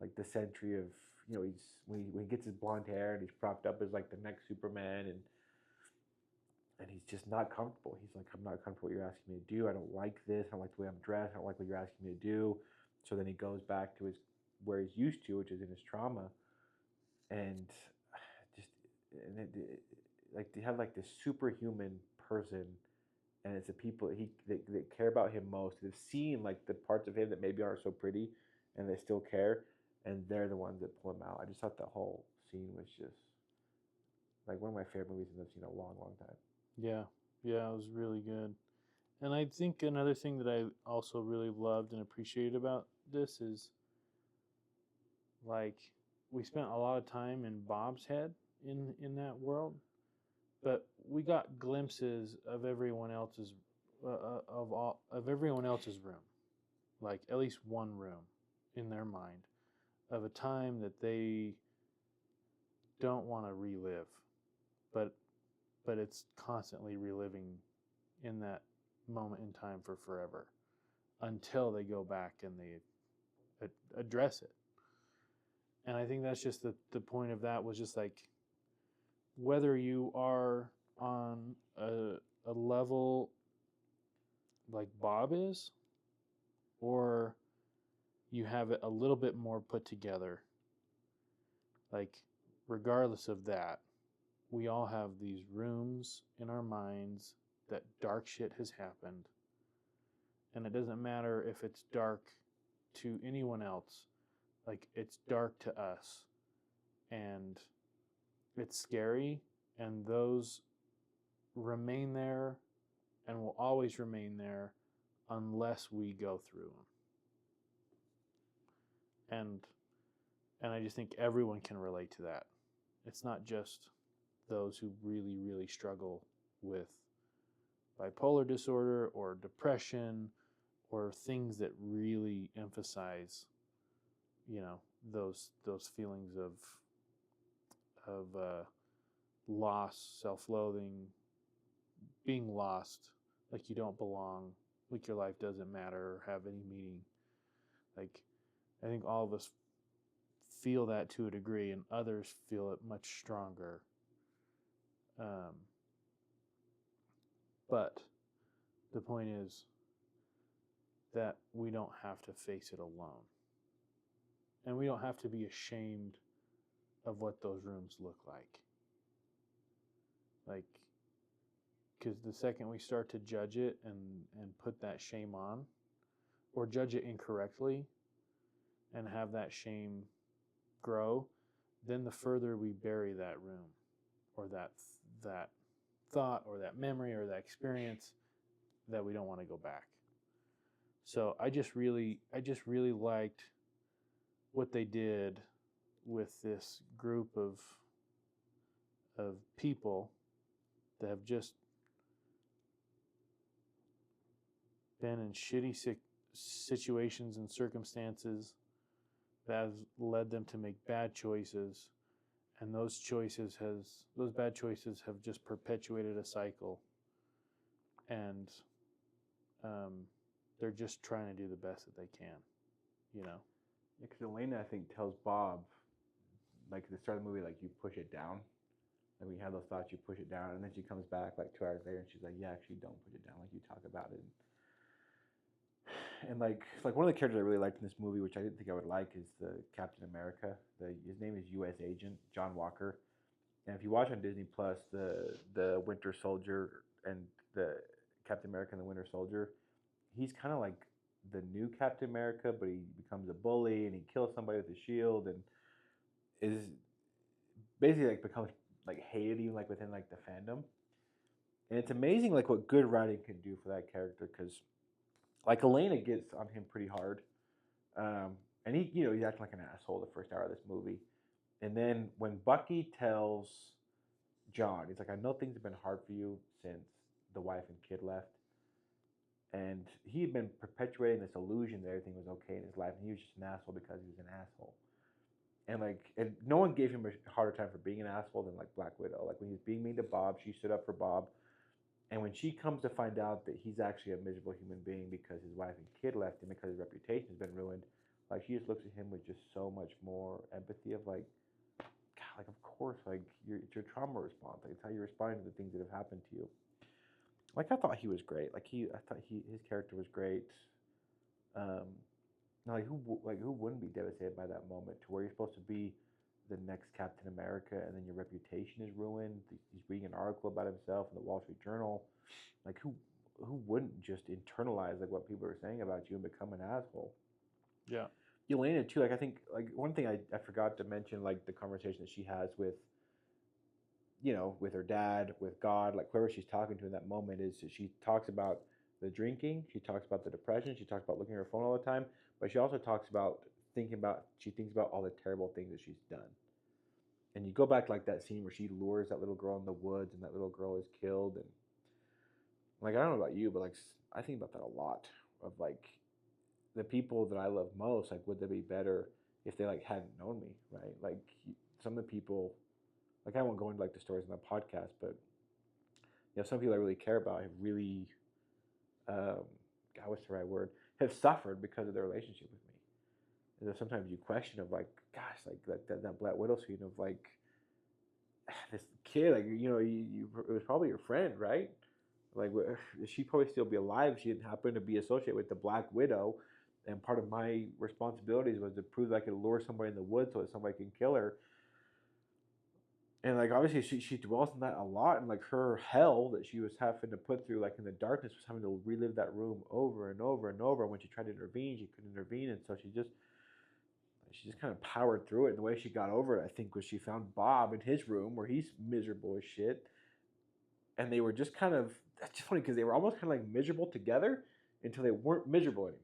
Like the sentry of he's when he gets his blonde hair and he's propped up as like the next Superman and he's just not comfortable. He's like, "I'm not comfortable what you're asking me to do. I don't like this. I don't like the way I'm dressed. I don't like what you're asking me to do." So then he goes back to where he's used to, which is in his trauma, and just like they have like this superhuman person, and it's the people that care about him most. They've seen like the parts of him that maybe aren't so pretty, and they still care, and they're the ones that pull him out. I just thought that whole scene was just like one of my favorite movies I've seen in a long, long time. Yeah. Yeah, it was really good. And I think another thing that I also really loved and appreciated about this is like we spent a lot of time in Bob's head in that world, but we got glimpses of everyone else's of everyone else's room, like at least one room in their mind of a time that they don't want to relive, but it's constantly reliving in that moment in time for forever until they go back and they address it. And I think that's just the point of that was just like whether you are on a level like Bob is or you have it a little bit more put together, like regardless of that, we all have these rooms in our minds that dark shit has happened. And it doesn't matter if it's dark to anyone else. like it's dark to us, and it's scary, and those remain there and will always remain there unless we go through them. And I just think everyone can relate to that. It's not just those who really, really struggle with bipolar disorder or depression or things that really emphasize, those feelings of loss, self-loathing, being lost, like you don't belong, like your life doesn't matter or have any meaning. Like, I think all of us feel that to a degree, and others feel it much stronger. But the point is that we don't have to face it alone. And we don't have to be ashamed of what those rooms look like. Like, because the second we start to judge it and put that shame on, or judge it incorrectly and have that shame grow, then the further we bury that room or that thought or that memory or that experience, that we don't want to go back. So I just really liked what they did with this group of people that have just been in shitty situations and circumstances that has led them to make bad choices, and those bad choices have just perpetuated a cycle, and they're just trying to do the best that they can, Because Yelena, I think, tells Bob, like at the start of the movie, like, you push it down. Like, when you have those thoughts, you push it down, and then she comes back like 2 hours later, and she's like, "Yeah, actually, don't push it down. Like, you talk about it." And like one of the characters I really liked in this movie, which I didn't think I would like, is the Captain America. His name is U.S. Agent John Walker. And if you watch on Disney Plus, the Winter Soldier and the Captain America and the Winter Soldier, he's kind of like the new Captain America, but he becomes a bully and he kills somebody with a shield and is basically like becomes like hated even like within like the fandom. And it's amazing like what good writing can do for that character, because like Yelena gets on him pretty hard, and he's acting like an asshole the first hour of this movie, and then when Bucky tells John, he's like, "I know things have been hard for you since the wife and kid left," and he had been perpetuating this illusion that everything was okay in his life, and he was just an asshole because he was an asshole. And no one gave him a harder time for being an asshole than like Black Widow. Like when he was being mean to Bob, she stood up for Bob. And when she comes to find out that he's actually a miserable human being because his wife and kid left him, because his reputation has been ruined, like she just looks at him with just so much more empathy of like, God, like of course, like it's your trauma response. Like it's how you're responding to the things that have happened to you. Like I thought he was great. I thought his character was great. Who wouldn't be devastated by that moment to where you're supposed to be the next Captain America, and then your reputation is ruined. He's reading an article about himself in the Wall Street Journal. Like who wouldn't just internalize like what people are saying about you and become an asshole? Yeah. Yelena too. Like I think like one thing I forgot to mention, like the conversation that she has with with her dad, with God, like whoever she's talking to in that moment, is she talks about the drinking, she talks about the depression, she talks about looking at her phone all the time, but she also talks about she thinks about all the terrible things that she's done. And you go back to like that scene where she lures that little girl in the woods and that little girl is killed, and like I don't know about you, but like I think about that a lot, of like the people that I love most, like would they be better if they like hadn't known me, right? Like some of the people, like I won't go into like the stories in the podcast, but some people I really care about have really God, what's the right word, have suffered because of their relationship with me. And then sometimes you question of like, gosh, like that Black Widow scene of like this kid, like it was probably your friend, right? Like she'd probably still be alive if she didn't happen to be associated with the Black Widow. And part of my responsibilities was to prove that I could lure somebody in the woods so that somebody can kill her. And like obviously she dwells on that a lot, and like her hell that she was having to put through, like in the darkness, was having to relive that room over and over and over. When she tried to intervene, she couldn't intervene, and so she just she just kind of powered through it. And the way she got over it, I think, was she found Bob in his room where he's miserable as shit. And they were just kind of, that's just funny because they were almost kind of like miserable together until they weren't miserable anymore.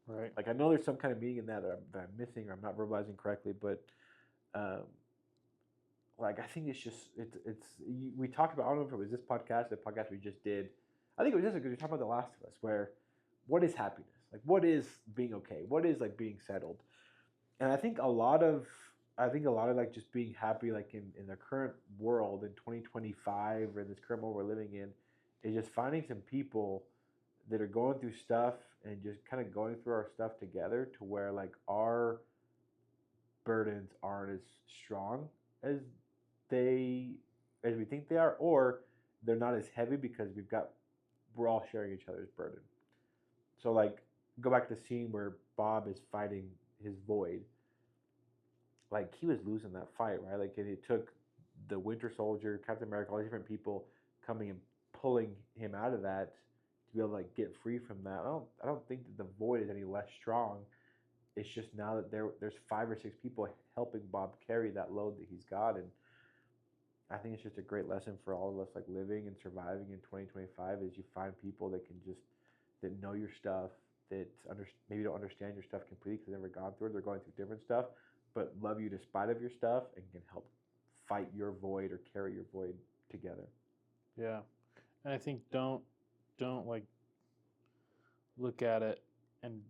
Right. Like I know there's some kind of meaning in that that I'm missing or I'm not verbalizing correctly, but like I think it's just we talked about, I don't know if it was this podcast, the podcast we just did. I think it was this because we talked about The Last of Us, where what is happiness? Like what is being okay? What is like being settled? And I think a lot of like just being happy like in the current world in 2025 or in this current world we're living in is just finding some people that are going through stuff and just kind of going through our stuff together to where like our burdens aren't as strong as we think they are, or they're not as heavy because we're all sharing each other's burden. So like go back to the scene where Bob is fighting his void. Like he was losing that fight, right? Like it took the Winter Soldier, Captain America, all these different people coming and pulling him out of that to be able to like get free from that. I don't think that the void is any less strong. It's just now that there's 5 or 6 people helping Bob carry that load that he's got, and I think it's just a great lesson for all of us like living and surviving in 2025 is you find people that can just that know your stuff, that maybe don't understand your stuff completely because they've never gone through it, they're going through different stuff, but love you despite of your stuff and can help fight your void or carry your void together. Yeah. And I think don't like look at it and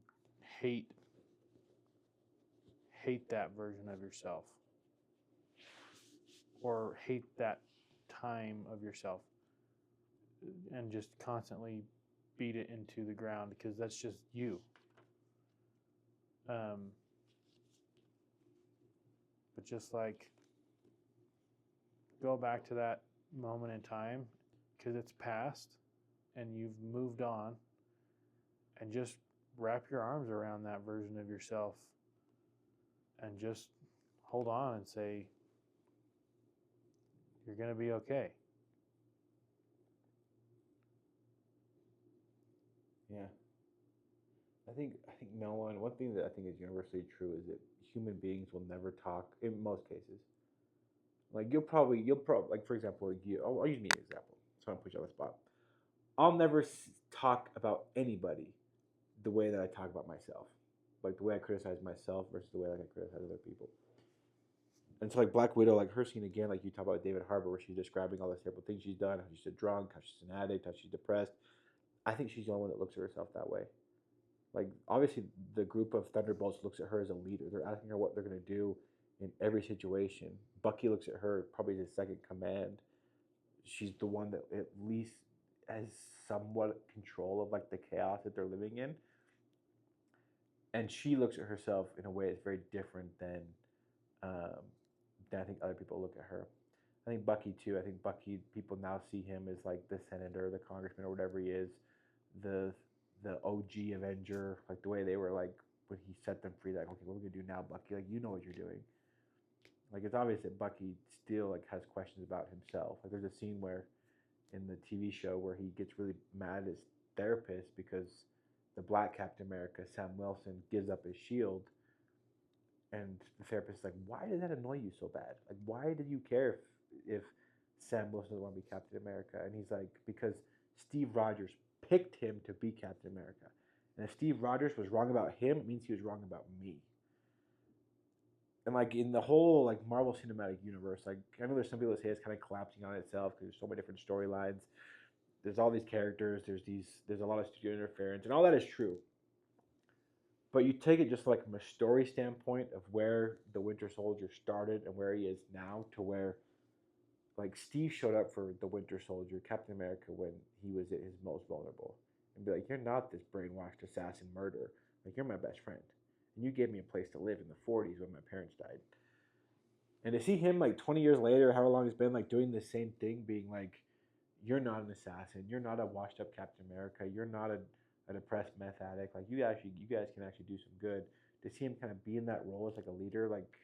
hate that version of yourself or hate that time of yourself and just constantly beat it into the ground because that's just you. But just like go back to that moment in time because it's past and you've moved on, and just wrap your arms around that version of yourself and just hold on and say, you're going to be okay. Yeah. I think one thing that I think is universally true is that human beings will never talk in most cases. Like you'll probably like for example, I'll use me as an example. So I'm put you on the spot. I'll never talk about anybody the way that I talk about myself, like the way I criticize myself versus the way like I criticize other people. And so like Black Widow, like her scene again, like you talk about David Harbour, where she's describing all the terrible things she's done, how she's a drunk, how she's an addict, how she's depressed. I think she's the only one that looks at herself that way. Like obviously the group of Thunderbolts looks at her as a leader. They're asking her what they're going to do in every situation. Bucky looks at her probably as his second command. She's the one that at least has somewhat control of like the chaos that they're living in. And she looks at herself in a way that's very different than I think other people look at her. I think Bucky too. I think Bucky, people now see him as like the senator, the congressman, or whatever he is, the OG Avenger. Like the way they were like when he set them free. Like, okay, what are we gonna do now, Bucky? Like you know what you're doing. Like it's obvious that Bucky still like has questions about himself. Like there's a scene where in the TV show where he gets really mad at his therapist because the Black Captain America, Sam Wilson, gives up his shield. And the therapist is like, why did that annoy you so bad? Like, why did you care if Sam Wilson doesn't want to be Captain America? And he's like, because Steve Rogers picked him to be Captain America. And if Steve Rogers was wrong about him, it means he was wrong about me. And like in the whole like Marvel Cinematic Universe, like I know there's some people that say it's kind of collapsing on itself because there's so many different storylines. There's all these characters. There's a lot of studio interference, and all that is true. But you take it just like from a story standpoint of where the Winter Soldier started and where he is now to where like Steve showed up for the Winter Soldier, Captain America, when he was at his most vulnerable. And be like, you're not this brainwashed assassin murderer. Like, you're my best friend. And you gave me a place to live in the 40s when my parents died. And to see him like 20 years later, however long it's been, like doing the same thing, being like, you're not an assassin. You're not a washed up Captain America. You're not a depressed meth addict. Like you guys can actually do some good. To see him kind of be in that role as like a leader, like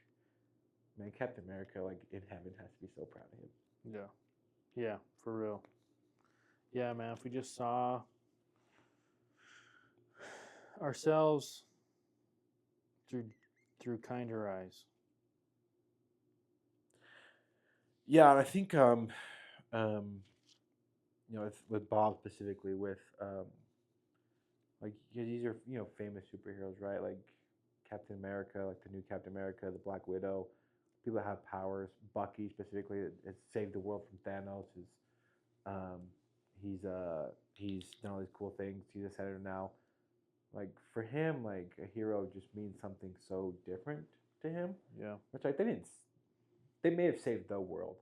man, Captain America, like in heaven, has to be so proud of him. Yeah, for real. Yeah, man. If we just saw through kinder eyes. Yeah, and I think with Bob specifically, with like these are famous superheroes, right? Like Captain America, like the new Captain America, the Black Widow, people that have powers. Bucky specifically has saved the world from Thanos. Um, he's done all these cool things. He's a senator now. Like for him, like a hero just means something so different to him. Yeah. Which like they may have saved the world,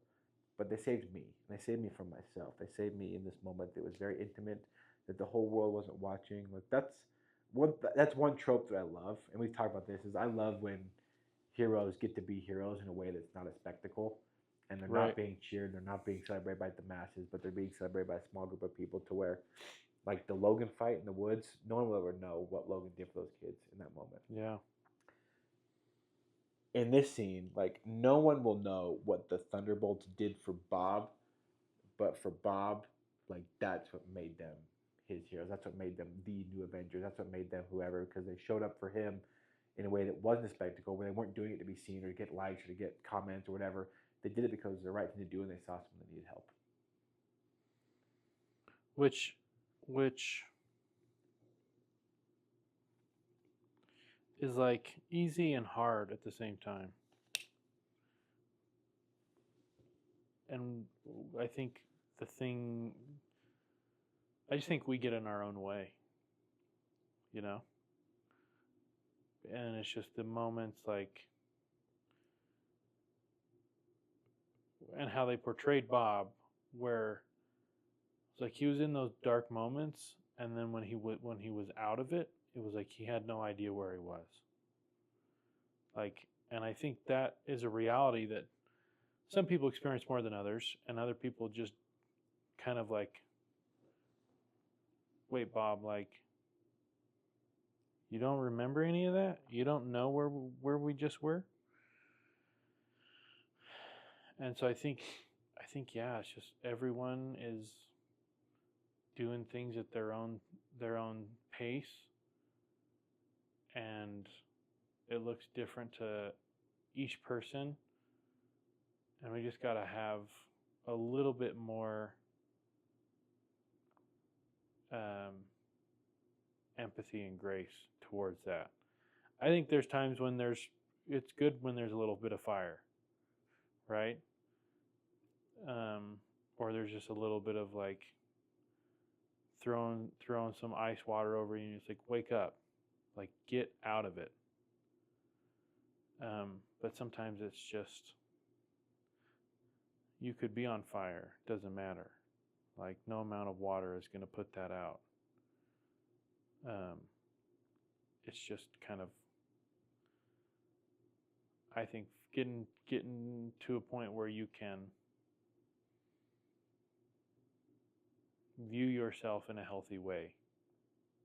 but they saved me. And they saved me from myself. They saved me in this moment that was very intimate, that the whole world wasn't watching. Like that's one trope that I love, and we've talked about this. Is I love when heroes get to be heroes in a way that's not a spectacle, and they're not being cheered, they're not being celebrated by the masses, but they're being celebrated by a small group of people. To where, like the Logan fight in the woods, no one will ever know what Logan did for those kids in that moment. Yeah. In this scene, like no one will know what the Thunderbolts did for Bob, but for Bob, like that's what made them his heroes. That's what made them the new Avengers. That's what made them whoever, because they showed up for him in a way that wasn't a spectacle, where they weren't doing it to be seen or to get likes or to get comments or whatever. They did it because it was the right thing to do, and they saw someone that needed help. Which is like easy and hard at the same time. And I just think we get in our own way, And it's just the moments like, and how they portrayed Bob, where it's like he was in those dark moments, and then when he was out of it, it was like he had no idea where he was. Like, and I think that is a reality that some people experience more than others, and other people just kind of like, wait, Bob, like, you don't remember any of that? You don't know where we just were? And so I think yeah, it's just everyone is doing things at their own pace, and it looks different to each person, and we just got to have a little bit more empathy and grace towards that. I think there's times when it's good when there's a little bit of fire, right? Or there's just a little bit of like throwing some ice water over you, and it's like, wake up, like get out of it. But sometimes it's just, you could be on fire, doesn't matter. Like no amount of water is going to put that out. It's just kind of, I think, getting to a point where you can view yourself in a healthy way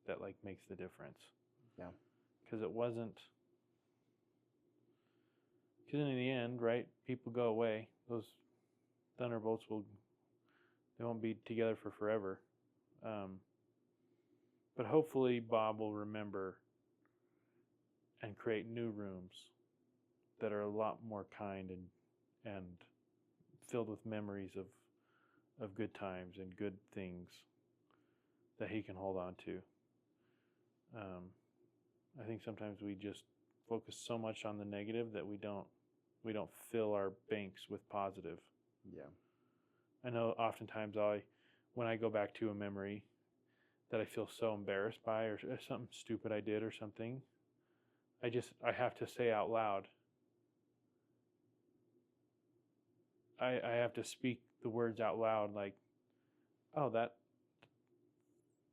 that like makes the difference. Yeah. Because in the end, right, people go away. Those Thunderbolts they won't be together for forever. But hopefully Bob will remember and create new rooms that are a lot more kind and filled with memories of good times and good things that he can hold on to. I think sometimes we just focus so much on the negative that we don't fill our banks with positive. Yeah. I know oftentimes when I go back to a memory that I feel so embarrassed by, or something stupid I did or something, I have to say out loud. I have to speak the words out loud, like, oh,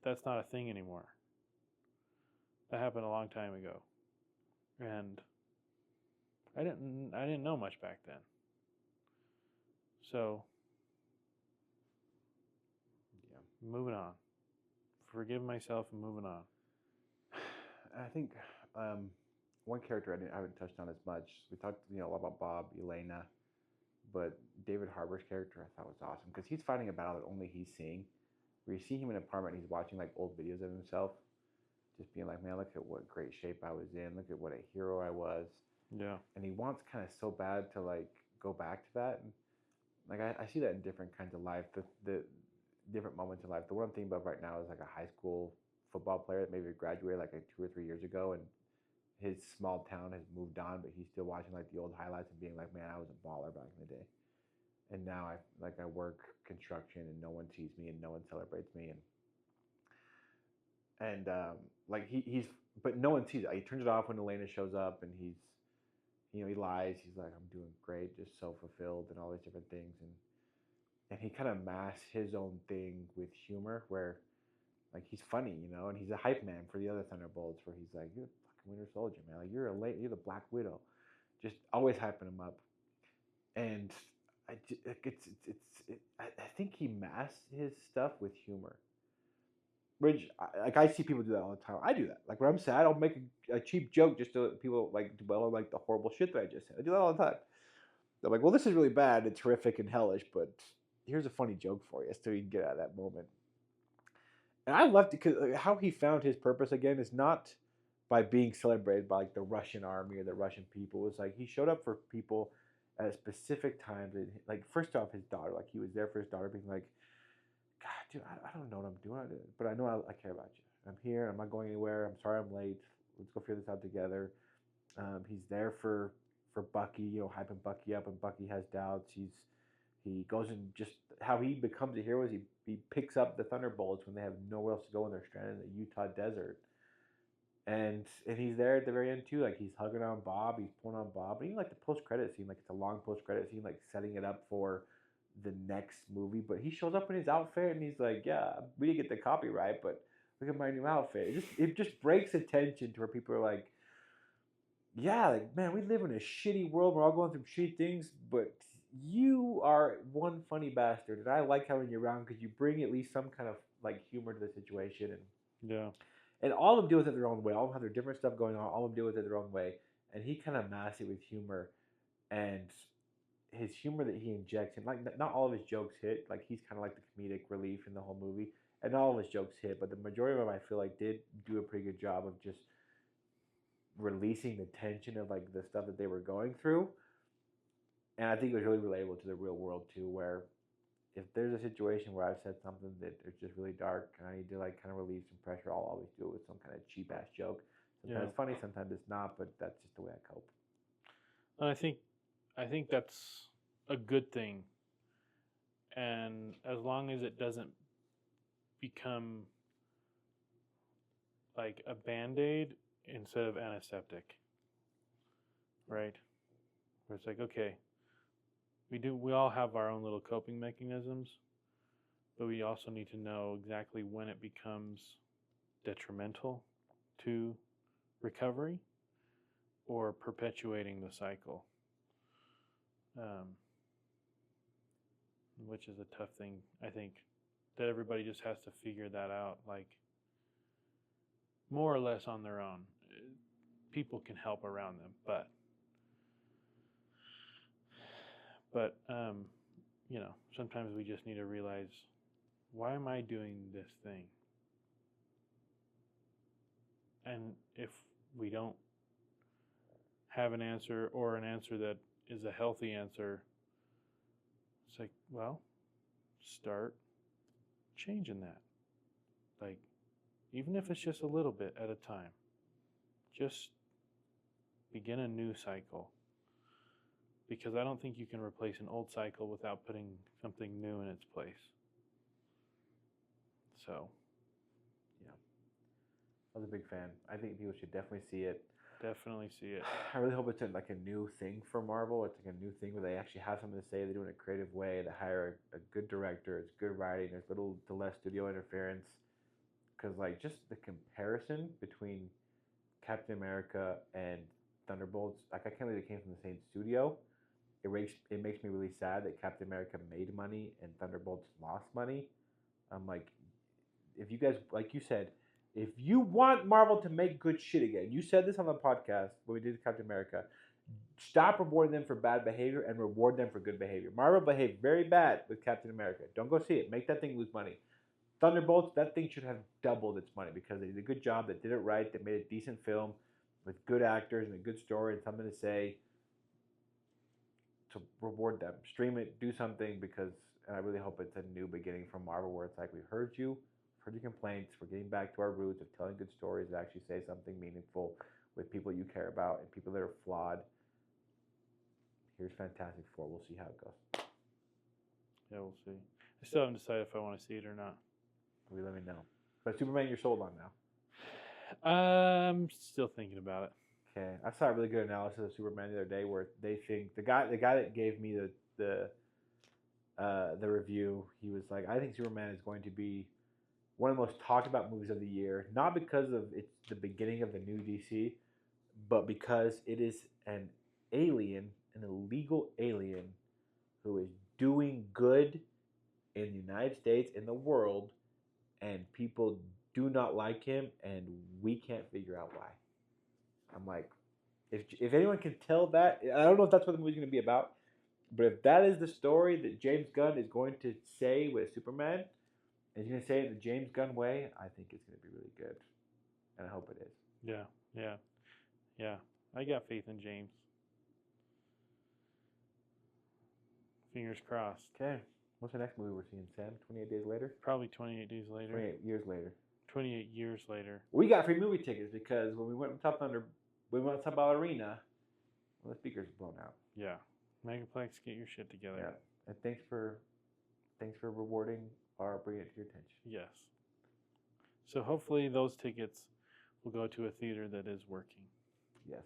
that's not a thing anymore. That happened a long time ago. And I didn't know much back then. So yeah, moving on. Forgiving myself and moving on. I think one character I haven't touched on as much. We talked a lot about Bob, Yelena, but David Harbour's character I thought was awesome because he's fighting a battle that only he's seeing. Where you see him in an apartment, he's watching like old videos of himself, just being like, man, look at what great shape I was in. Look at what a hero I was. Yeah. and he wants kind of so bad to like go back to that. And like I see that in different kinds of life, the different moments in life. The one I'm thinking about right now is like a high school football player that maybe graduated like 2 or 3 years ago, and his small town has moved on, but he's still watching like the old highlights and being like, man, I was a baller back in the day. And now I work construction and no one sees me and no one celebrates me, and like he's but no one sees it. He turns it off when Yelena shows up, and he lies. He's like, I'm doing great, just so fulfilled and all these different things, and he kind of masks his own thing with humor, where like he's funny, and he's a hype man for the other Thunderbolts, where he's like, you're the fucking Winter Soldier, man, like you're the Black Widow, just always hyping him up, and I think he masks his stuff with humor. Which, I see people do that all the time. I do that. Like when I'm sad, I'll make a cheap joke just so that people like dwell on like the horrible shit that I just said. I do that all the time. They're like, "Well, this is really bad. It's horrific and hellish, but here's a funny joke for you, so you can get out of that moment." And I love because how he found his purpose again is not by being celebrated by like the Russian army or the Russian people. It's like he showed up for people at specific times. And, like first off, his daughter. Like he was there for his daughter, being like, God, dude, I don't know what I'm doing, but I know I care about you. I'm here. I'm not going anywhere. I'm sorry I'm late. Let's go figure this out together. He's there for Bucky, hyping Bucky up, and Bucky has doubts. He goes and just how he becomes a hero is he picks up the Thunderbolts when they have nowhere else to go and they're stranded in the Utah desert. And he's there at the very end too. Like he's hugging on Bob, he's pulling on Bob. And even like the post credit scene, like it's a long post credit scene, like setting it up for the next movie. But he shows up in his outfit and he's like, yeah, we didn't get the copyright, but look at my new outfit. It just breaks attention to where people are like, yeah, like man, we live in a shitty world. We're all going through shitty things, but you are one funny bastard, and I like having you around because you bring at least some kind of like humor to the situation. Yeah. And all of them deal with it their own way. All of them have their different stuff going on. All of them deal with it their own way. And he kind of masks it with humor. And his humor that he injects, and like not all of his jokes hit. Like he's kind of like the comedic relief in the whole movie. And not all of his jokes hit, but the majority of them I feel like did do a pretty good job of just releasing the tension of like the stuff that they were going through. And I think it was really relatable to the real world too, where if there's a situation where I've said something that is just really dark and I need to like kind of relieve some pressure, I'll always do it with some kind of cheap ass joke. Sometimes it's funny, sometimes it's not, but that's just the way I cope. And I think that's a good thing. And as long as it doesn't become like a band-aid instead of antiseptic. Right? Where it's like, okay, we all have our own little coping mechanisms, but we also need to know exactly when it becomes detrimental to recovery or perpetuating the cycle, which is a tough thing. I think that everybody just has to figure that out, like more or less on their own. People can help around them, but sometimes we just need to realize, why am I doing this thing? And if we don't have an answer, or an answer that is a healthy answer, it's like, well, start changing that. Like, even if it's just a little bit at a time, just begin a new cycle. Because I don't think you can replace an old cycle without putting something new in its place. So, yeah, I was a big fan. I think people should definitely see it. Definitely see it. I really hope it's like a new thing for Marvel. It's like a new thing where they actually have something to say. They do it in a creative way. They hire a good director. It's good writing. There's little to less studio interference. Because like just the comparison between Captain America and Thunderbolts, like I can't believe they came from the same studio. It makes me really sad that Captain America made money and Thunderbolts lost money. I'm like, if you guys, like you said, if you want Marvel to make good shit again, you said this on the podcast when we did Captain America, stop rewarding them for bad behavior and reward them for good behavior. Marvel behaved very bad with Captain America. Don't go see it. Make that thing lose money. Thunderbolts, that thing should have doubled its money because they did a good job. They did it right. They made a decent film. with good actors and a good story and something to say, to reward them. Stream it, do something, because and I really hope it's a new beginning from Marvel where it's like, we've heard your complaints, we're getting back to our roots of telling good stories that actually say something meaningful with people you care about and people that are flawed. Here's Fantastic Four. We'll see how it goes. Yeah, we'll see. I still haven't decided if I want to see it or not. Maybe let me know. But Superman, you're sold on now. I'm still thinking about it. Okay, I saw a really good analysis of Superman the other day where they think the guy that gave me the review, he was like, I think Superman is going to be one of the most talked about movies of the year, not because of it's the beginning of the new DC, but because it is an alien, an illegal alien, who is doing good in the United States, in the world, and people do not like him, and we can't figure out why. I'm like, if anyone can tell that, I don't know if that's what the movie's going to be about, but if that is the story that James Gunn is going to say with Superman, and he's going to say it in the James Gunn way, I think it's going to be really good, and I hope it is. Yeah. I got faith in James. Fingers crossed. Okay. What's the next movie we're seeing, Sam? 28 Days Later? Probably 28 days later. 28 years later. 28 years later. We got free movie tickets because when we went to Top Ballerina, the speakers were blown out. Yeah. Megaplex, get your shit together. Yeah. And thanks for rewarding our bringing it to your attention. Yes. So hopefully those tickets will go to a theater that is working. Yes.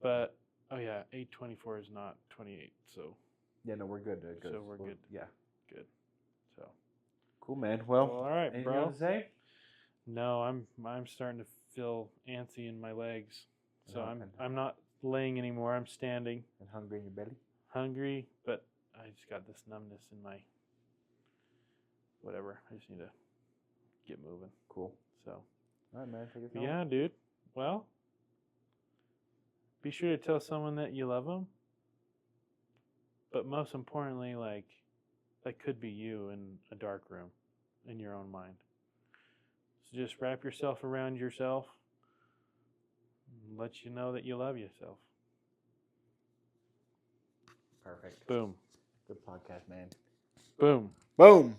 But, oh yeah, 8/24 is not 28, so. Yeah, no, we're good. So we're good. Yeah. Good. So. Cool, man. Well, all right, anything bro. else to say? No, I'm starting to feel antsy in my legs. So I'm not laying anymore. I'm standing. And hungry in your belly? Hungry, but I just got this numbness in my whatever. I just need to get moving. Cool. So. All right, man. Take us home. Yeah, dude. Well, be sure to tell someone that you love them. But most importantly, like, that could be you in a dark room in your own mind. So just wrap yourself around yourself and let you know that you love yourself. Perfect. Boom. Good podcast, man. Boom. Boom.